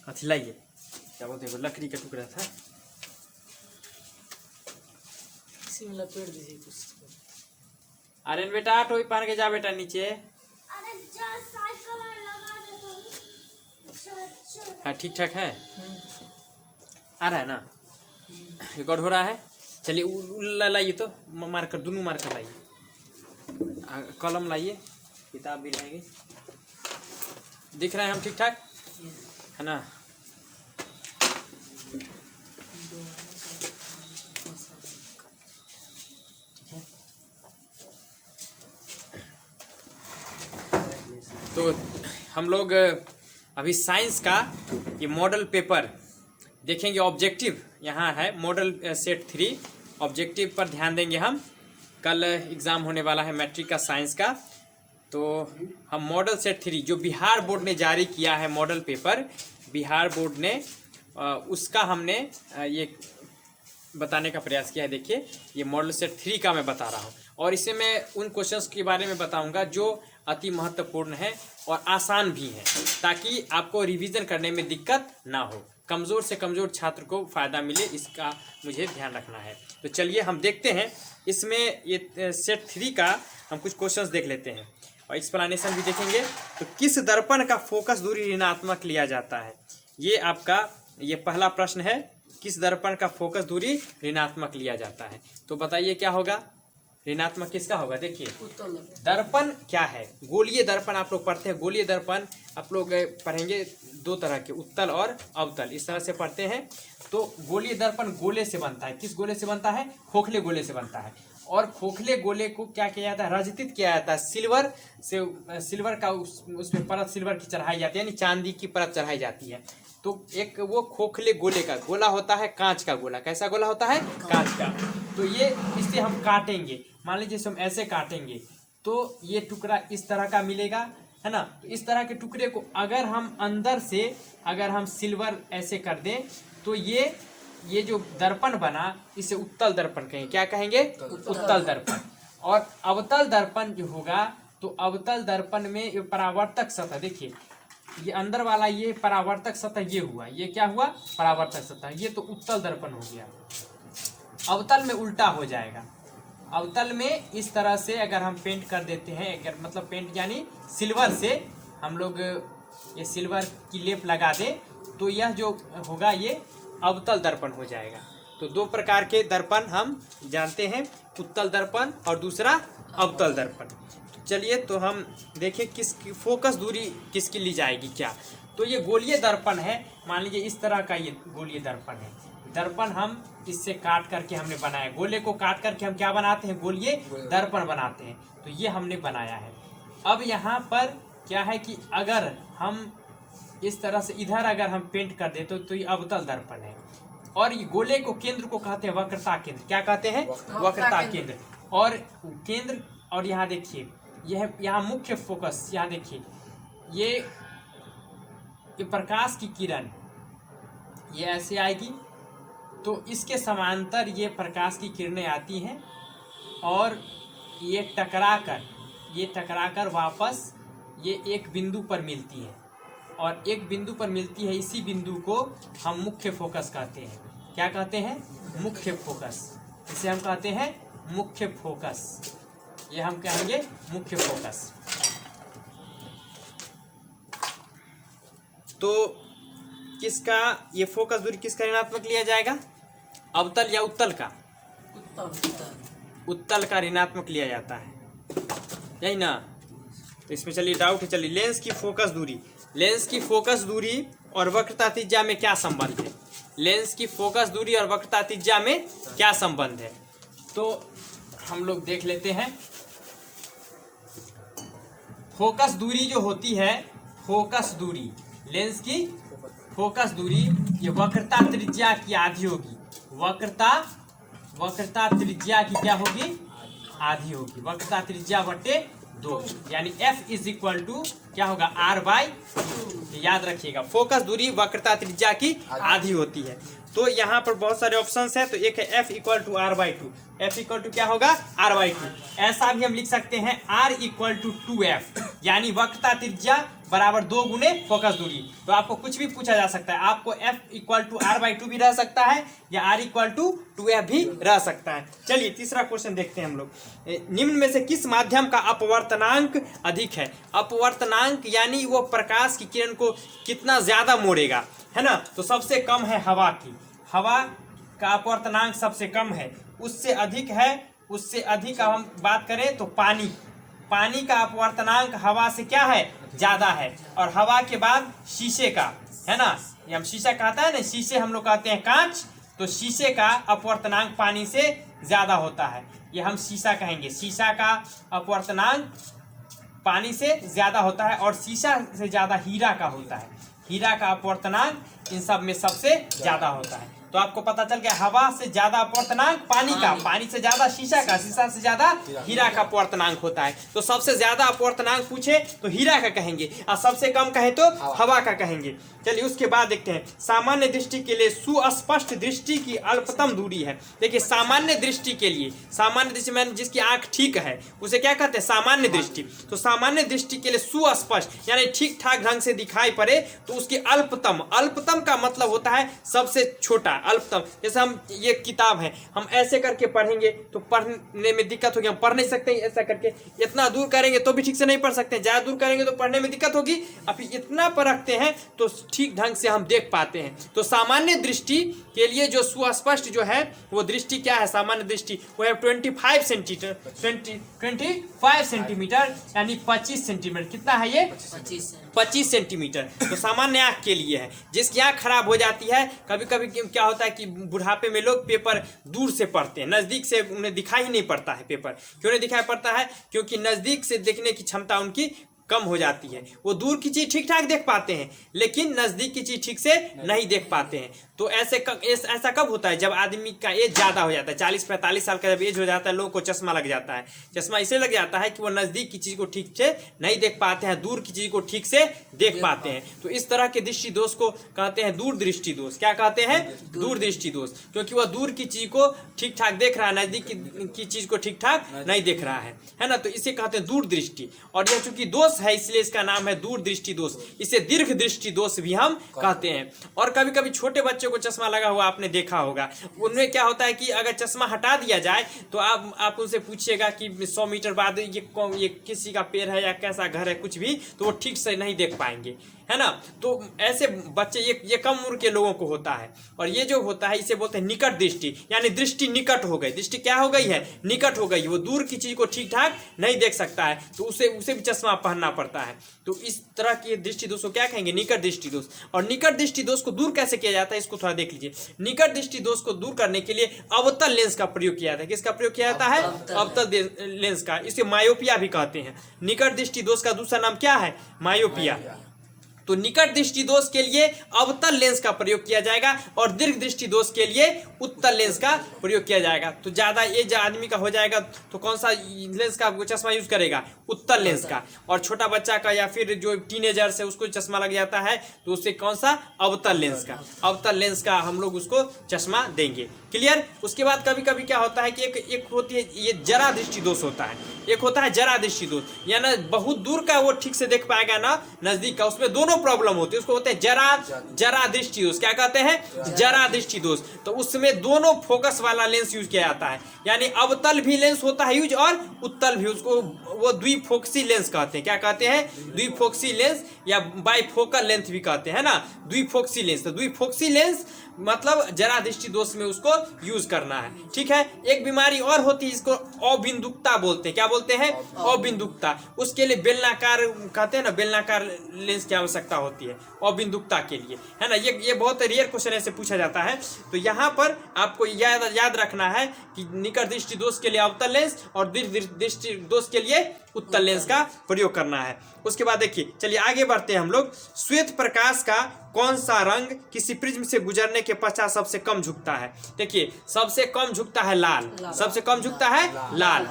अथी लाइए, क्या बोलते हैं, लकड़ी का टुकड़ा था, इसी में लपेट दीजिए कुछ। आर्यन बेटा टोपी पहन के जा बेटा नीचे। हाँ ठीक ठाक है, आ रहा है ना, रिकॉर्ड हो रहा है। चलिए लाइए तो मार्कर, दोनों मार्कर लाइए, कलम लाइए, किताब भी रहेगी। दिख रहे हैं हम ठीक ठाक है ना। तो हम लोग अभी साइंस का ये मॉडल पेपर देखेंगे। ऑब्जेक्टिव यहाँ है मॉडल सेट 3, ऑब्जेक्टिव पर ध्यान देंगे हम। कल एग्ज़ाम होने वाला है मैट्रिक का साइंस का, तो हम मॉडल सेट 3 जो बिहार बोर्ड ने जारी किया है मॉडल पेपर, बिहार बोर्ड ने उसका हमने ये बताने का प्रयास किया है। देखिए ये मॉडल सेट 3 का मैं बता रहा हूँ, और इससे मैं उन क्वेश्चंस के बारे में बताऊंगा जो अति महत्वपूर्ण है और आसान भी हैं, ताकि आपको रिवीजन करने में दिक्कत ना हो, कमज़ोर से कमज़ोर छात्र को फ़ायदा मिले, इसका मुझे ध्यान रखना है। तो चलिए हम देखते हैं इसमें ये सेट 3 का हम कुछ क्वेश्चंस देख लेते हैं और एक्सप्लेनेशन भी देखेंगे। तो किस दर्पण का फोकस दूरी ऋणात्मक लिया जाता है, ये आपका ये पहला प्रश्न है। किस दर्पण का फोकस दूरी ऋणात्मक लिया जाता है, तो बताइए क्या होगा, ऋणात्मक किसका होगा। देखिए दर्पण क्या है, गोलीय दर्पण आप लोग पढ़ते हैं, गोलीय दर्पण आप लोग पढ़ेंगे दो तरह के, उत्तल और अवतल, इस तरह से पढ़ते हैं। तो गोलीय दर्पण गोले से बनता है, किस गोले से बनता है, खोखले गोले से बनता है। और खोखले गोले को क्या किया जाता है, रजतित किया जाता है, सिल्वर से, सिल्वर का उसमें परत सिल्वर की चढ़ाई जाती है, यानी चांदी की परत चढ़ाई जाती है। तो एक वो खोखले गोले का गोला होता है, कांच का गोला, कैसा गोला होता है, कांच का। तो ये इसे हम काटेंगे, मान लीजिए हम ऐसे काटेंगे तो ये टुकड़ा इस तरह का मिलेगा, है ना। तो इस तरह के टुकड़े को अगर हम अंदर से अगर हम सिल्वर ऐसे कर दें तो ये जो दर्पण बना इसे उत्तल दर्पण कहेंगे, क्या कहेंगे, उत्तल दर्पण। और अवतल दर्पण जो होगा, तो अवतल दर्पण में ये परावर्तक सतह, देखिए ये अंदर वाला ये परावर्तक सतह ये हुआ, ये क्या हुआ, परावर्तक सतह, ये तो उत्तल दर्पण हो गया। अवतल में उल्टा हो जाएगा, अवतल में इस तरह से अगर हम पेंट कर देते हैं, अगर मतलब पेंट यानी सिल्वर से हम लोग ये सिल्वर की लेप लगा दें, तो यह जो होगा ये अवतल दर्पण हो जाएगा। तो दो प्रकार के दर्पण हम जानते हैं, उत्तल दर्पण और दूसरा अवतल दर्पण। चलिए तो हम देखें किसकी फोकस दूरी किसकी ली जाएगी क्या। तो ये गोलीय दर्पण है, मान लीजिए इस तरह का ये गोलीय दर्पण है, दर्पण हम इससे काट करके हमने बनाया, गोले को काट करके हम क्या बनाते हैं, गोलीय दर्पण बनाते हैं। तो ये हमने बनाया है। अब यहाँ पर क्या है कि अगर हम इस तरह से इधर अगर हम पेंट कर देते तो ये अवतल दर्पण है। और ये गोले को केंद्र को कहते हैं वक्रता केंद्र, क्या कहते हैं, वक्रता केंद्र। और केंद्र, और यहाँ देखिए यह यहाँ मुख्य फोकस, यहाँ देखिए ये प्रकाश की किरण ये ऐसे आएगी, तो इसके समांतर ये प्रकाश की किरणें आती हैं और ये टकराकर वापस ये एक बिंदु पर मिलती है, और एक बिंदु पर मिलती है, इसी बिंदु को हम मुख्य फोकस कहते हैं। क्या कहते हैं, मुख्य फोकस, इसे हम कहते हैं मुख्य फोकस, ये हम कहेंगे मुख्य फोकस। तो किसका ये फोकस दूरी किसका ऋणात्मक लिया जाएगा, अवतल या उत्तल का, उत्तल का ऋणात्मक लिया जाता है, यही ना। तो इसमें चलिए डाउट है, चलिए लेंस की फोकस दूरी, लेंस की फोकस दूरी और वक्रता त्रिज्या में क्या संबंध है, लेंस की फोकस दूरी और वक्रता त्रिज्या में क्या संबंध है। तो हम लोग देख लेते हैं। फोकस दूरी जो होती है, फोकस दूरी, लेंस की फोकस दूरी ये वक्रता त्रिज्या की आधी होगी, वक्रता त्रिज्या की क्या होगी, आधी होगी, वक्रता त्रिज्या बटे 2, यानी F इज इक्वल टू क्या होगा, R/2। याद रखिएगा फोकस दूरी वक्रता त्रिज्या की आधी होती है। तो यहाँ पर बहुत सारे ऑप्शंस हैं, तो एक है F equal to R/2, F equal to क्या होगा R/2। ऐसा भी हम लिख सकते हैं R इक्वल टू 2F, यानी वक्रता त्रिज्या बराबर 2 गुने फोकस दूरी। तो आपको कुछ भी पूछा जा सकता है, आपको F इक्वल टू R/2 भी रह सकता है या R इक्वल टू 2F भी रह सकता है। चलिए तीसरा क्वेश्चन देखते हैं हम लोग। निम्न में से किस माध्यम का अपवर्तनांक अधिक है? अपवर्तनांक यानी वो प्रकाश की किरण को कितना ज्यादा मोड़ेगा, है ना। तो सबसे कम है हवा की, हवा का अपवर्तनांक सबसे कम है। उससे अधिक है, उससे अधिक हम बात करें तो पानी, पानी का अपवर्तनांक हवा से क्या है ज्यादा है। और हवा के बाद शीशे का, है ना, ये हम शीशा कहता है ना, शीशे हम लोग कहते हैं कांच, तो शीशे का अपवर्तनांक पानी से ज्यादा होता है, ये हम शीशा कहेंगे। शीशा का अपवर्तनांक पानी से ज्यादा होता है और शीशा से ज्यादा हीरा का होता है। हीरा का अपवर्तनांक इन सब में सबसे ज्यादा होता है। तो आपको पता चल गया हवा से ज्यादा अपवर्तनांक पानी का, पानी से ज्यादा शीशा का, शीशा से ज्यादा हीरा का अपवर्तनांक होता है। तो सबसे ज्यादा अपवर्तनांक पूछे तो हीरा का कहेंगे और सबसे कम कहे तो हवा का कहेंगे। चलिए उसके बाद देखते हैं, सामान्य दृष्टि के लिए सुस्पष्ट दृष्टि की अल्पतम दूरी है। देखिए सामान्य दृष्टि के लिए, सामान्य दृष्टि में जिसकी आंख ठीक है उसे क्या कहते हैं सामान्य दृष्टि। तो सामान्य दृष्टि के लिए सुस्पष्ट यानी ठीक ठाक ढंग से दिखाई पड़े तो उसकी अल्पतम, अल्पतम का मतलब होता है सबसे छोटा, अल्पतम। जैसे हम ये किताब है, हम ऐसे करके पढ़ेंगे तो पढ़ने में दिक्कत होगी, हम पढ़ नहीं सकते ऐसा करके। इतना दूर करेंगे तो भी ठीक से नहीं पढ़ सकते, ज्यादा दूर करेंगे तो पढ़ने में दिक्कत होगी। अभी इतना पर रखते हैं तो ठीक ढंग से हम देख पाते हैं। तो सामान्य दृष्टि के लिए जो सुस्पष्ट जो है वो दृष्टि क्या है, सामान्य दृष्टि वो है 25 सेंटीमीटर यानी 25 सेंटीमीटर। कितना है ये 25 सेंटीमीटर। तो सामान्य आंख के लिए है। जिसकी आंख खराब हो जाती है, कभी कभी क्या होता है कि बुढ़ापे में लोग पेपर दूर से पढ़ते हैं, नजदीक से उन्हें दिखाई ही नहीं पड़ता है पेपर। क्यों नहीं दिखाई पड़ता है? क्योंकि नजदीक से देखने की क्षमता उनकी कम हो जाती है। वो दूर की चीज ठीक ठाक देख पाते हैं लेकिन नजदीक की चीज ठीक से नहीं देख पाते हैं। तो ऐसा कब होता है? जब आदमी का एज ज्यादा हो जाता है, 40-45 साल का जब एज हो जाता है, लोगों को चश्मा लग जाता है। चश्मा इसलिए लग जाता है कि वो नजदीक की चीज को ठीक से नहीं देख पाते हैं, दूर की चीज को ठीक से देख पाते हैं। तो इस तरह के दृष्टि दोष को कहते हैं दूरदृष्टि दोष। क्या कहते हैं? दूरदृष्टि दोष। क्योंकि वह दूर की चीज को ठीक ठाक देख रहा है, नजदीक की चीज को ठीक ठाक नहीं देख रहा है ना। तो इसे कहते हैं दूरदृष्टि। और यह चूंकि दोष है इसलिए इसका नाम है दूरदृष्टि दोष। इसे दीर्घ दृष्टि दोष भी हम कहते हैं। और कभी कभी छोटे बच्चों को चश्मा लगा हुआ आपने देखा होगा, उनमें क्या होता है कि अगर चश्मा हटा दिया जाए तो आप उनसे पूछिएगा कि 100 मीटर बाद ये किसी का पैर है या कैसा घर है कुछ भी, तो वो ठीक से नहीं देख पाएंगे, है ना। तो ऐसे बच्चे ये कम उम्र के लोगों को होता है। और ये जो होता है इसे बोलते हैं निकट दृष्टि, यानी दृष्टि निकट हो गई। दृष्टि क्या हो गई है? निकट हो गई। वो दूर की चीज को ठीक ठाक नहीं देख सकता है तो उसे भी चश्मा पहनना पड़ता है। तो इस तरह के दृष्टि दोष को क्या कहेंगे? निकट दृष्टि दोष। और निकट दृष्टि दोष को दूर कैसे किया जाता है इसको थोड़ा देख लीजिए। निकट दृष्टि दोष को दूर करने के लिए अवतल लेंस का प्रयोग किया जाता है। किसका प्रयोग किया जाता है? अवतल लेंस का। इसे मायोपिया भी कहते हैं। निकट दृष्टि दोष का दूसरा नाम क्या है? मायोपिया। तो निकट दृष्टि दोष के लिए अवतल लेंस का प्रयोग किया जाएगा और दीर्घ दृष्टि दोष के लिए उत्तल लेंस का प्रयोग किया जाएगा। तो ज्यादा एज आदमी का हो जाएगा तो कौन सा लेंस का चश्मा यूज करेगा? उत्तल लेंस का। और छोटा बच्चा का या फिर जो टीनेजर से उसको चश्मा लग जाता है तो उससे कौन सा? अवतल लेंस का। अवतल लेंस का हम लोग उसको चश्मा देंगे। क्लियर? उसके बाद कभी कभी क्या होता है कि एक होती है ये जरा दृष्टि दोष होता है, एक होता है जरा दृष्टि दोष, यानी बहुत दूर का वो ठीक से देख पाएगा ना नजदीक का, उसमें दोनों प्रॉब्लम होती है। उसको होते हैं जरा दृष्टि दोष। क्या कहते हैं? जरा दृष्टि दोष। तो उसमें दोनों फोकस वाला लेंस यूज किया जाता है, यानी अवतल भी लेंस होता है यूज और उत्तल भी। उसको वो द्विफोक्सी लेंस कहते हैं। क्या कहते हैं? द्विफोक्सी लेंस या बाइफोकल लेंथ भी कहते हैं ना, द्विफोक्सी लेंस। तो द्विफोक्सी लेंस मतलब जरा दृष्टि दोष में उसको यूज करना है। ठीक है। एक बीमारी और होती है इसको अबिंदुकता बोलते हैं। क्या बोलते हैं? अबिंदुकता। उसके लिए बेलनाकार कहते हैं ना, बेलनाकार लेंस की आवश्यकता होती है अबिंदुकता के लिए, है ना। ये बहुत रेयर क्वेश्चन ऐसे पूछा जाता है। तो यहाँ पर आपको याद रखना है कि निकट दृष्टि दोष के लिए अवतल लेंस और दीर्घ दृष्टि दोष के लिए उत्तल लेंस का प्रयोग करना है। उसके बाद देखिए, चलिए आगे बढ़ते हैं हम लोग। श्वेत प्रकाश का कौन सा रंग किसी प्रिज्म से गुजरने के पश्चात सबसे कम झुकता है? देखिए सबसे कम झुकता है लाल, सबसे कम झुकता है लाल।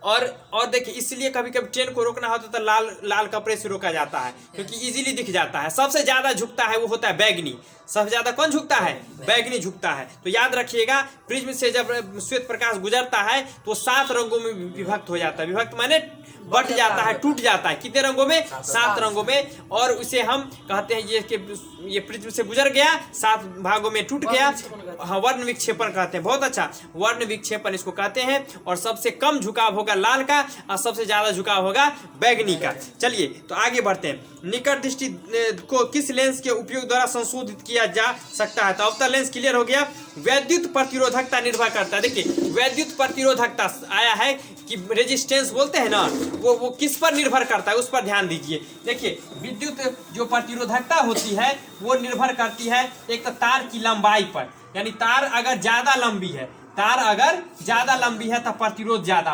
और देखिए इसलिए कभी कभी ट्रेन को रोकना होता तो लाल कपड़े से रोका जाता है क्योंकि इजीली दिख जाता है। सबसे ज्यादा झुकता है वो होता है बैगनी, सबसे ज्यादा कौन झुकता है? बैगनी झुकता है। तो याद रखिएगा, प्रिज्म से जब श्वेत प्रकाश गुजरता है तो 7 रंगों में विभक्त हो जाता है। विभक्त माने बट जाता है, टूट जाता है। कितने रंगों में? 7 रंगों में। और उसे हम कहते हैं ये प्रिज्म से गुजर गया, 7 भागों में टूट गया। हाँ, वर्ण विक्षेपण कहते हैं। बहुत अच्छा, वर्ण विक्षेपण इसको कहते हैं। और सबसे कम झुकाव होगा लाल का और सबसे ज्यादा झुकाव होगा बैगनी का। चलिए तो आगे बढ़ते हैं। निकट दृष्टि को किस लेंस के उपयोग द्वारा संशोधित किया जा सकता है? तो अवतल लेंस क्लियर हो गया। वैद्युत प्रतिरोधकता निर्भर करता है। देखिए वैद्युत प्रतिरोधकता आया है कि रेजिस्टेंस बोलते हैं ना, वो किस पर निर्भर करता है, उस पर ध्यान दीजिए। देखिए विद्युत जो प्रतिरोधकता होती है वो निर्भर करती है एक तो तार की लंबाई पर, यानी तार अगर ज्यादा लंबी है, तो प्रतिरोध ज्यादा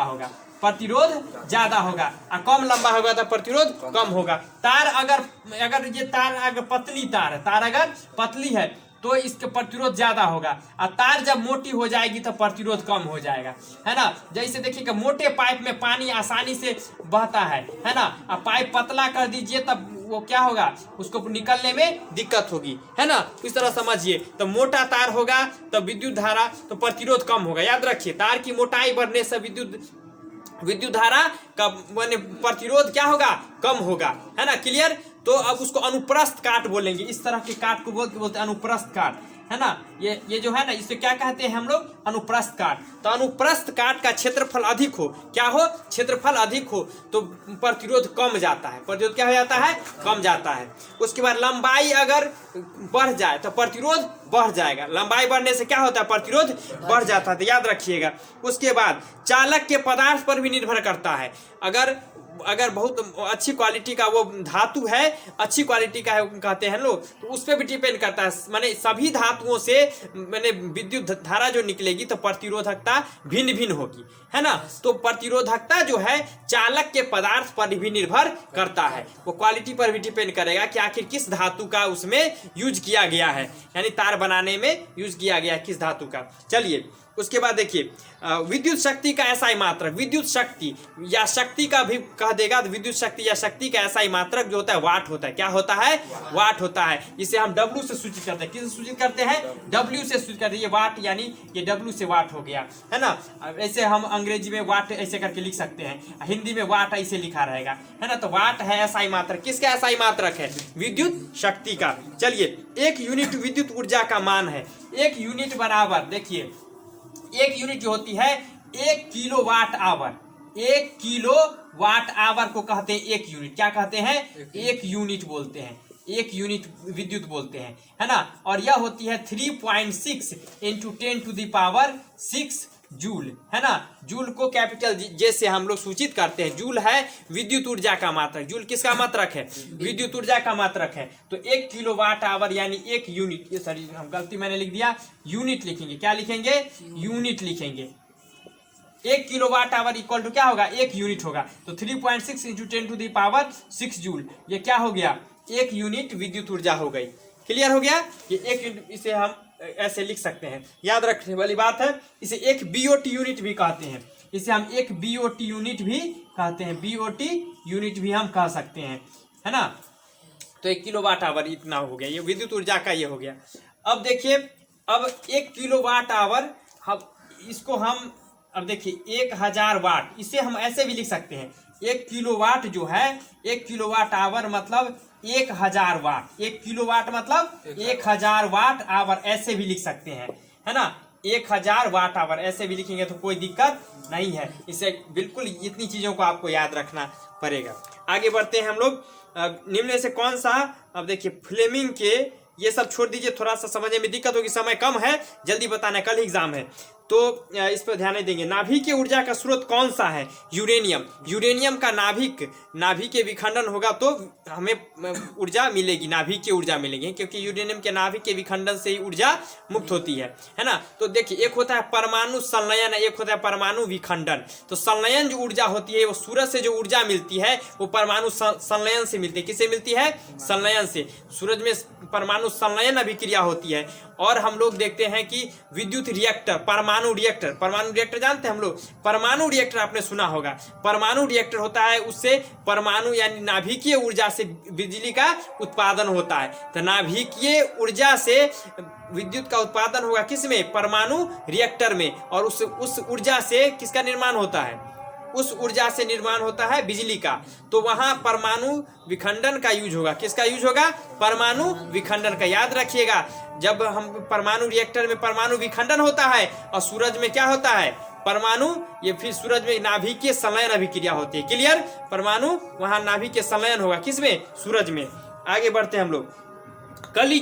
होगा, और कम लंबा होगा तो प्रतिरोध कम होगा। तार अगर ये तार अगर पतली तार है, अगर पतली है तो इसके प्रतिरोध ज्यादा होगा, और तार जब मोटी हो जाएगी तो प्रतिरोध कम हो जाएगा, है ना। जैसे देखिए कि मोटे पाइप में पानी आसानी से बहता है ना, और पाइप पतला कर दीजिए तब वो क्या होगा, उसको निकलने में दिक्कत होगी, है ना। इस तरह समझिए। तो मोटा तार होगा तो विद्युत धारा, तो प्रतिरोध कम होगा। याद रखिए, तार की मोटाई बढ़ने से विद्युत धारा का प्रतिरोध क्या होगा, कम होगा, है ना। क्लियर। तो अब उसको अनुप्रस्थ काट बोलेंगे। इस तरह के काट को बोलते हैं अनुप्रस्थ काट, है ना। ये जो है ना, इसे क्या कहते हैं हम लोग, अनुप्रस्थ काट। तो अनुप्रस्थ काट का क्षेत्रफल अधिक हो, क्या हो, क्षेत्रफल अधिक हो तो प्रतिरोध कम जाता है। प्रतिरोध क्या हो जाता है, कम जाता है। उसके बाद लंबाई अगर बढ़ जाए तो प्रतिरोध बढ़ जाएगा। लंबाई बढ़ने से क्या होता है, प्रतिरोध बढ़ जाता है। तो याद रखिएगा। उसके बाद चालक के पदार्थ पर भी निर्भर करता है। अगर बहुत अच्छी क्वालिटी का वो धातु है, अच्छी क्वालिटी का है कहते हैं लोग, तो उस पर भी डिपेंड करता है। माने सभी धातुओं से मैंने विद्युत धारा जो निकलेगी तो प्रतिरोधकता भिन्न भिन्न होगी, है ना। तो प्रतिरोधकता जो है चालक के पदार्थ पर भी निर्भर करता है। वो क्वालिटी पर भी डिपेंड करेगा कि आखिर किस धातु का उसमें यूज किया गया है, यानी तार बनाने में यूज किया गया है किस धातु का। चलिए उसके बाद देखिए विद्युत शक्ति का एसआई मात्रक। विद्युत शक्ति या शक्ति का भी कह देगा तो विद्युत शक्ति या शक्ति का एसआई मात्रक जो होता है वाट होता है। क्या होता है, वाट होता है। इसे हम डब्ल्यू से सूचित करते हैं। किससे सूचित करते हैं, डब्ल्यू से सूचित करते हैं। ये वाट यानी ये डब्ल्यू से वाट हो गया, है ना। ऐसे हम अंग्रेजी में वाट ऐसे करके लिख सकते हैं, हिंदी में वाट ऐसे लिखा रहेगा, है ना। तो वाट है एसआई मात्रक। किसका एसआई मात्रक है, विद्युत शक्ति का। चलिए 1 यूनिट विद्युत ऊर्जा का मान है। 1 यूनिट बराबर, देखिए 1 यूनिट जो होती है 1 किलोवाट आवर। 1 किलोवाट आवर को कहते हैं 1 यूनिट। क्या कहते हैं, 1 यूनिट बोलते हैं, 1 यूनिट विद्युत बोलते हैं, है ना। और यह होती है 3.6 × 10⁻⁶ जूल, है ना। जूल को कैपिटल जे से हम लोग सूचित करते हैं। जूल है विद्युत ऊर्जा का मात्रक। जूल किसका मात्रक है, विद्युत ऊर्जा का मात्रक है। तो 1 किलोवाट आवर यानी 1 यूनिट, ये सॉरी हम गलती मैंने लिख दिया, यूनिट लिखेंगे। क्या लिखेंगे, यूनिट लिखेंगे। 1 किलोवाट आवर इक्वल टू क्या होगा, 1 यूनिट होगा। तो 3.6 × 10⁻⁶ जूल, ये क्या हो गया, 1 यूनिट विद्युत ऊर्जा हो गई। क्लियर हो गया। ये 1 यूनिट, इसे हम ऐसे लिख सकते हैं। याद रखने वाली बात है। इसे 1 बीओटी यूनिट भी कहते हैं। इसे हम 1 बीओटी यूनिट भी कहते हैं। बीओटी यूनिट भी हम कह सकते हैं, है ना। तो 1 किलोवाट आवर इतना हो गया, ये विद्युत ऊर्जा का ये हो गया। अब देखिए, अब 1 किलोवाट आवर इसको हम अब देखिए 1000 वाट, इसे हम ऐसे भी लिख सकते हैं। 1 किलोवाट जो है, 1 किलोवाट आवर मतलब 1000 वाट। 1 किलोवाट मतलब 1000 वाट आवर, ऐसे भी लिख सकते हैं, है ना। 1000 वाट आवर ऐसे भी लिखेंगे तो कोई दिक्कत नहीं है। इसे बिल्कुल इतनी चीजों को आपको याद रखना पड़ेगा। आगे बढ़ते हैं हम लोग। निम्न में से कौन सा, अब देखिए फ्लेमिंग के, ये सब छोड़ दीजिए, थोड़ा सा समझने में दिक्कत होगी, समय कम है, जल्दी बताना, कल एग्जाम है तो इस पर ध्यान नहीं देंगे। नाभिक के ऊर्जा का स्रोत कौन सा है, यूरेनियम। यूरेनियम का नाभिक के विखंडन होगा तो हमें ऊर्जा मिलेगी, नाभिक की ऊर्जा मिलेगी, क्योंकि यूरेनियम के नाभिक के विखंडन से ही ऊर्जा मुक्त होती है ना। तो देखिए एक होता है परमाणु संलयन, एक होता है परमाणु विखंडन। तो संलयन जो ऊर्जा होती है, वो सूरज से जो ऊर्जा मिलती है वो परमाणु संलयन से मिलती है। किससे मिलती है, संलयन से। सूरज में परमाणु संलयन अभिक्रिया होती है। और हम लोग देखते हैं कि विद्युत रिएक्टर, परमाणु परमाणु रिएक्टर। परमाणु रिएक्टर जानते हैं हम लोग, परमाणु रिएक्टर आपने सुना होगा। परमाणु रिएक्टर होता है, उससे परमाणु यानी नाभिकीय ऊर्जा से बिजली का उत्पादन होता है। तो नाभिकीय ऊर्जा से विद्युत का उत्पादन होगा किसमें? परमाणु रिएक्टर में। और उस ऊर्जा से किसका निर्माण होता है? उस ऊर्जा से निर्माण होता है बिजली का। तो वहां परमाणु विखंडन का यूज होगा। किसका यूज होगा? परमाणु विखंडन का। याद रखिएगा, जब हम परमाणु रिएक्टर में परमाणु विखंडन होता है और सूरज में क्या होता है? परमाणु, ये फिर सूरज में नाभिकीय संलयन अभिक्रिया होती है। क्लियर? परमाणु वहां नाभिकीय संलयन होगा किसमें? सूरज में। आगे बढ़ते हैं हम लोग। कली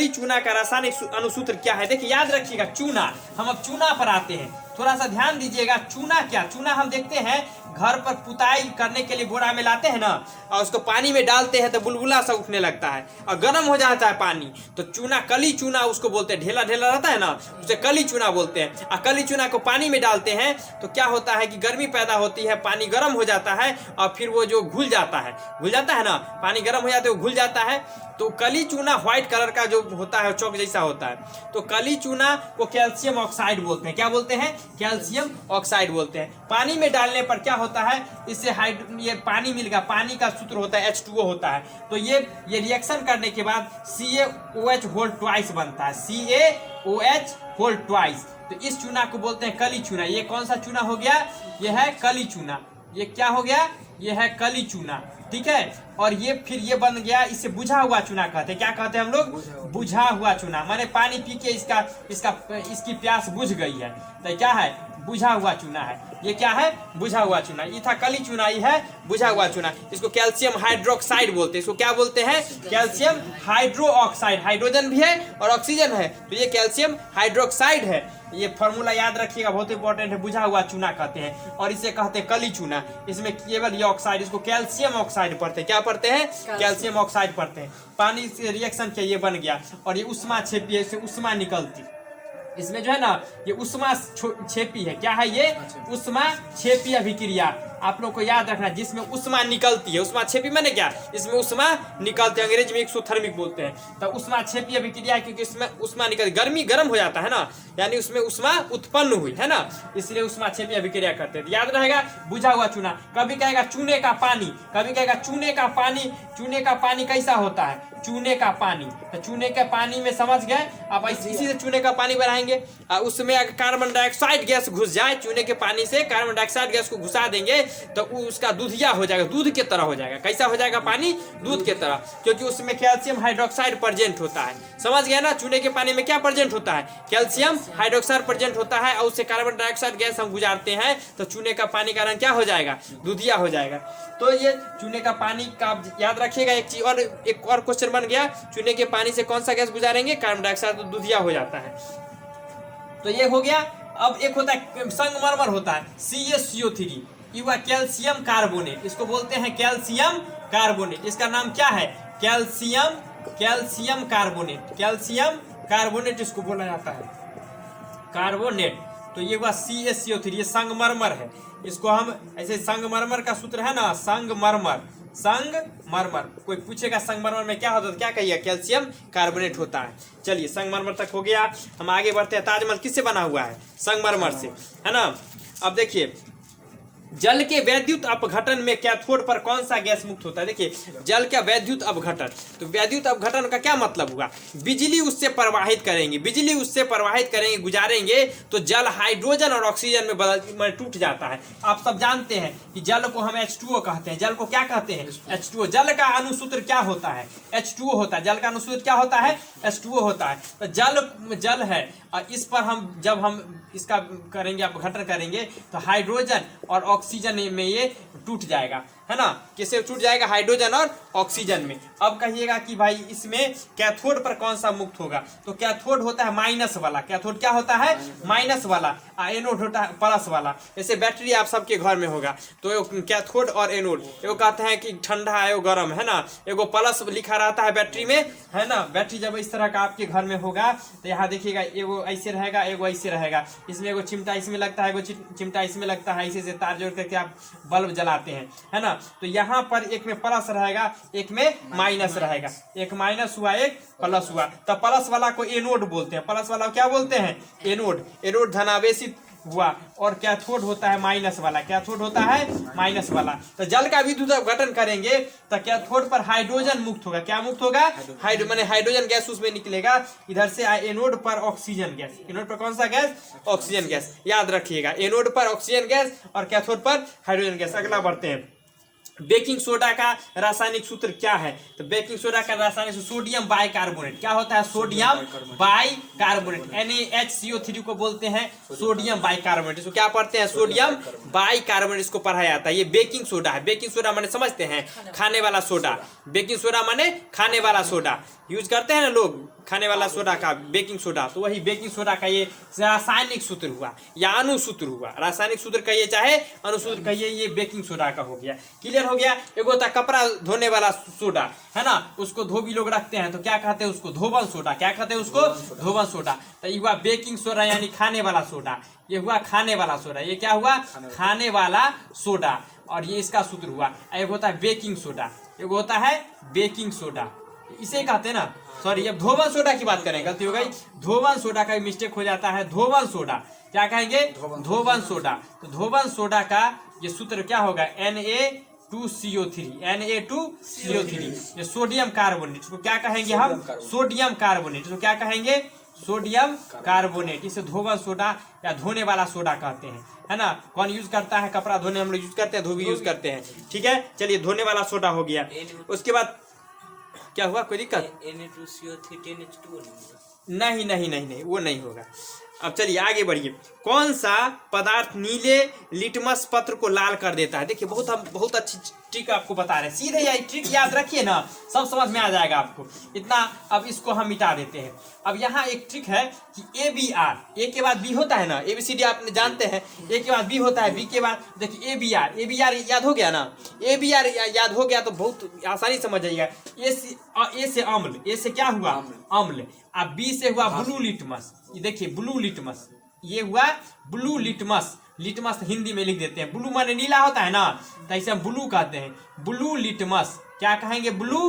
चूना का रासायनिक अनुसूत्र क्या है? देखिए याद रखिएगा, चूना। हम अब चूना पर आते हैं, थोड़ा सा ध्यान दीजिएगा। चूना क्या? चूना हम देखते हैं घर पर पुताई करने के लिए बोरा में लाते हैं ना, और उसको पानी में डालते हैं तो बुलबुला सा उठने लगता है और गर्म हो जाता है पानी। तो चूना, कली चूना उसको बोलते हैं। ढेला ढेला रहता है ना, उसे कली चूना बोलते हैं। और कली चूना को पानी में डालते हैं तो क्या होता है कि गर्मी पैदा होती है, पानी गर्म हो जाता है और फिर वो जो घुल जाता है ना, पानी गर्म हो जाता है, वो घुल जाता है। तो कली चूना व्हाइट कलर का जो होता है, चौक जैसा होता है। तो कली चूना को कैल्शियम ऑक्साइड बोलते हैं। क्या बोलते हैं? कैल्शियम ऑक्साइड बोलते हैं। पानी में डालने पर क्या होता है? इससे ये पानी मिलेगा, पानी का सूत्र होता है H2O होता है। तो ये रिएक्शन करने के बाद CaOH होल ट्वाइस बनता है, CaOH होल ट्वाइस। तो इस चूना को बोलते हैं कली चूना। ये कौन सा चूना हो गया? ये है कली चूना। ये क्या हो गया? ये है कली चूना। ठीक है। और ये फिर ये बन गया, इसे बुझा हुआ चूना कहते हैं। क्या कहते हैं हम लोग? बुझा हुआ चूना। माने पानी पी के इसकी प्यास बुझ गई है, तो क्या है? बुझा हुआ चूना है। ये क्या है? बुझा हुआ चूना। ये था कली चूना, ये है बुझा हुआ चूना। इसको कैल्शियम हाइड्रोक्साइड बोलते हैं। इसको क्या बोलते हैं? Calcium hydro oxide. हाइड्रोजन भी है और ऑक्सीजन है, तो ये कैल्शियम हाइड्रोक्साइड है। ये फॉर्मूला याद रखिएगा, बहुत इंपॉर्टेंट है। बुझा हुआ चूना कहते हैं और इसे कहते हैं कली चूना। इसमें केवल ये ऑक्साइड, इसको कैल्शियम ऑक्साइड पढ़ते हैं। क्या पढ़ते हैं? कैल्शियम ऑक्साइड पढ़ते हैं। पानी से रिएक्शन किया, ये बन गया और ये उष्मा छेपी है, इससे उष्मा निकलती। इसमें जो है ना, ये उष्मा छेपी है। क्या है ये? उष्मा छेपी अभिक्रिया। आप लोग को याद रखना, जिसमें उष्मा निकलती है। उष्मा छेपी माने क्या? इसमें उष्मा निकलती है, अंग्रेजी में एक्सोथर्मिक बोलते हैं। तो उष्मा छेपी अभिक्रिया है क्योंकि इसमें उष्मा निकल, गर्मी गर्म हो जाता है ना, यानी उसमें उष्मा उत्पन्न हुई है ना, इसलिए उष्मा छेपी अभिक्रिया करते हैं। याद रहेगा, बुझा हुआ चूना। कभी कहेगा चूने का पानी, कभी कहेगा चूने का पानी। चूने का पानी कैसा होता है? चूने का पानी। तो चूने के पानी में समझ गए आप, इसी से चूने का पानी बनाएंगे। उसमें अगर कार्बन डाइऑक्साइड गैस घुस जाए, चूने के पानी से कार्बन डाइऑक्साइड गैस को घुसा देंगे तो उसका दूधिया हो जाएगा, दूध के तरह हो जाएगा। कैसा हो जाएगा पानी? दूध के तरह, क्योंकि उसमें कैल्शियम हाइड्रोक्साइड प्रेजेंट होता है। समझ गया ना? चूने के पानी में क्या प्रेजेंट होता है? कैल्शियम हाइड्रोक्साइड प्रेजेंट होता है और उससे कार्बन डाइऑक्साइड गैस हम गुजारते हैं तो चूने का पानी का रंग क्या हो जाएगा? दूधिया हो जाएगा। तो ये चूने का पानी का याद रखिएगा। एक चीज और, एक और क्वेश्चन बन गया, चूने के पानी से कौन सा गैस गुजारेंगे? कार्बन डाइऑक्साइड, तो दूधिया हो जाता है। तो ये हो गया। अब एक होता है संगमरमर होता है, CaCO3, ये हुआ कैल्शियम कार्बोनेट। इसको बोलते हैं कैल्शियम कार्बोनेट। इसका नाम क्या है? Calcium carbonate. कैल्शियम कार्बोनेट इसको बोला जाता है, कार्बोनेट। तो ये हुआ CaCO3, ये संगमरमर है। इसको हम ऐसे, संगमरमर का सूत्र है ना, संगमरमर। कोई पूछेगा संगमरमर में क्या होता है, क्या कहिए? कैल्शियम कार्बोनेट होता है। चलिए, संगमरमर तक हो गया। हम आगे बढ़ते हैं। ताजमहल किससे बना हुआ है? संगमरमर से, है ना। अब देखिए, जल के वैद्युत अपघटन में कैथोड पर कौन सा गैस मुक्त होता है? देखिए, जल का वैद्युत अपघटन, तो वैद्युत अपघटन का क्या मतलब हुआ? बिजली उससे प्रवाहित करेंगे, गुजारेंगे, तो जल हाइड्रोजन और ऑक्सीजन में टूट जाता है। आप सब जानते हैं कि जल को हम H2O कहते हैं। जल को क्या कहते हैं? H2O। जल का अनुसूत्र क्या होता है? H2O होता है। जल का अनुसूत्र क्या होता है? H2O होता है। तो जल है, और इस पर जब हम इसका करेंगे, अपघटन करेंगे, तो हाइड्रोजन और ऑक्सीजन में ये टूट जाएगा, है ना। कैसे टूट जाएगा? हाइड्रोजन और ऑक्सीजन में। अब कहिएगा कि भाई इसमें कैथोड पर कौन सा मुक्त होगा? तो कैथोड होता है माइनस वाला। कैथोड क्या होता है? माइनस वाला। एनोड होता है प्लस वाला। जैसे बैटरी आप सबके घर में होगा, तो कैथोड और एनोड, एगो कहते हैं कि ठंडा है, एगो गर्म है ना, एगो प्लस लिखा रहता है बैटरी में, है ना। बैटरी जब इस तरह का आपके घर में होगा तो यहाँ देखिएगा, एगो ऐसे रहेगा, एगो ऐसे रहेगा। इसमें एगो चिमटा इसमें लगता है, एगो चिमटा इसमें लगता है। ऐसे से तार जोड़ करके आप बल्ब जलाते हैं, है ना। तो यहाँ पर एक में प्लस रहेगा, एक में माइनस रहेगा, एक माइनस हुआ एक प्लस हुआ, तो प्लस वाला को एनोड बोलते हैं, प्लस वाला क्या बोलते हैं एनोड। एनोड धनावेशित हुआ और कैथोड होता है माइनस वाला, कैथोड होता है माइनस वाला। तो जल का विद्युत अपघटन करेंगे तो कैथोड पर हाइड्रोजन मुक्त होगा, क्या मुक्त होगा माने हाइड्रोजन गैस उसमें निकलेगा, इधर से एनोड पर ऑक्सीजन गैस, एनोड पर कौन सा गैस ऑक्सीजन गैस, याद रखिएगा एनोड पर ऑक्सीजन गैस और कैथोड पर हाइड्रोजन गैस। अगला बढ़ते हैं, बेकिंग सोडा का रासायनिक सूत्र क्या है, तो बेकिंग सोडा का रासायनिक सूत्र सोडियम बाइकार्बोनेट, क्या होता है सोडियम बाइकार्बोनेट, NaHCO3 को बोलते हैं सोडियम बाइकार्बोनेट, इसको क्या पढ़ते हैं सोडियम बाइकार्बोनेट, इसको पढ़ाया जाता है। ये बेकिंग सोडा है, बेकिंग सोडा माने समझते हैं खाने वाला सोडा, बेकिंग सोडा माने खाने वाला सोडा, यूज करते हैं ना लोग खाने वाला सोडा का बेकिंग सोडा, तो वही बेकिंग सोडा का ये रासायनिक सूत्र हुआ या अनुसूत्र हुआ, रासायनिक सूत्र कहिए चाहे अनुसूत्र कहिए, ये बेकिंग सोडा का हो गया। क्लियर हो गया। एक होता है कपड़ा धोने वाला सोडा है ना, उसको धोबी लोग रखते हैं तो क्या कहते हैं उसको धोबन सोडा, क्या कहते हैं उसको धोबन सोडा। तो ये हुआ बेकिंग सोडा यानी खाने वाला सोडा, ये हुआ खाने वाला सोडा, ये क्या हुआ खाने वाला सोडा, और ये इसका सूत्र हुआ। एक होता है बेकिंग सोडा, एक होता है बेकिंग सोडा, इसे कहते हैं ना, सॉरी अब धोवन सोडा की बात करें, गलती हो गई, धोवन सोडा का मिस्टेक हो जाता है, धोवन सोडा क्या कहेंगे धोवन सोडा। तो धोवन सोडा का ये सूत्र क्या होगा Na2CO3, Na2CO3, ये सोडियम कार्बोनेट, इसको क्या कहेंगे हम सोडियम कार्बोनेट, इसको क्या कहेंगे सोडियम कार्बोनेट, इसे धोवन सोडा या धोने वाला सोडा कहते हैं, है ना। कौन यूज करता है कपड़ा धोने, हम लोग यूज करते हैं, धोबी यूज करते हैं, ठीक है। चलिए धोने वाला सोडा हो गया। उसके बाद क्या हुआ, कोई दिक्कत नहीं नहीं नहीं नहीं वो नहीं होगा। अब चलिए आगे बढ़िए, कौन सा पदार्थ नीले लिटमस पत्र को लाल कर देता है। देखिए बहुत अच्छी ट्रिक आपको बता रहे हैं, सीधे यही ट्रिक याद रखिए ना, सब समझ में आ जाएगा आपको इतना। अब इसको हम मिटा देते हैं। अब यहाँ एक ट्रिक है कि ABR, ए के बाद बी होता है ना, ABCD आपने जानते हैं, ए के बाद बी होता है, बी के बाद देखिए ABR याद हो गया ना, ABR याद हो गया तो बहुत आसानी समझ जाइएगा। ए से अम्ल, ए से क्या हुआ अम्ल, अब बी से हुआ ब्लू लिटमस, ये देखिए ब्लू लिटमस, ये हुआ ब्लू लिटमस, लिटमस हिंदी में लिख देते हैं, ब्लू माने नीला होता है ना, तो इसे हम ब्लू कहते हैं, ब्लू लिटमस, क्या कहेंगे ब्लू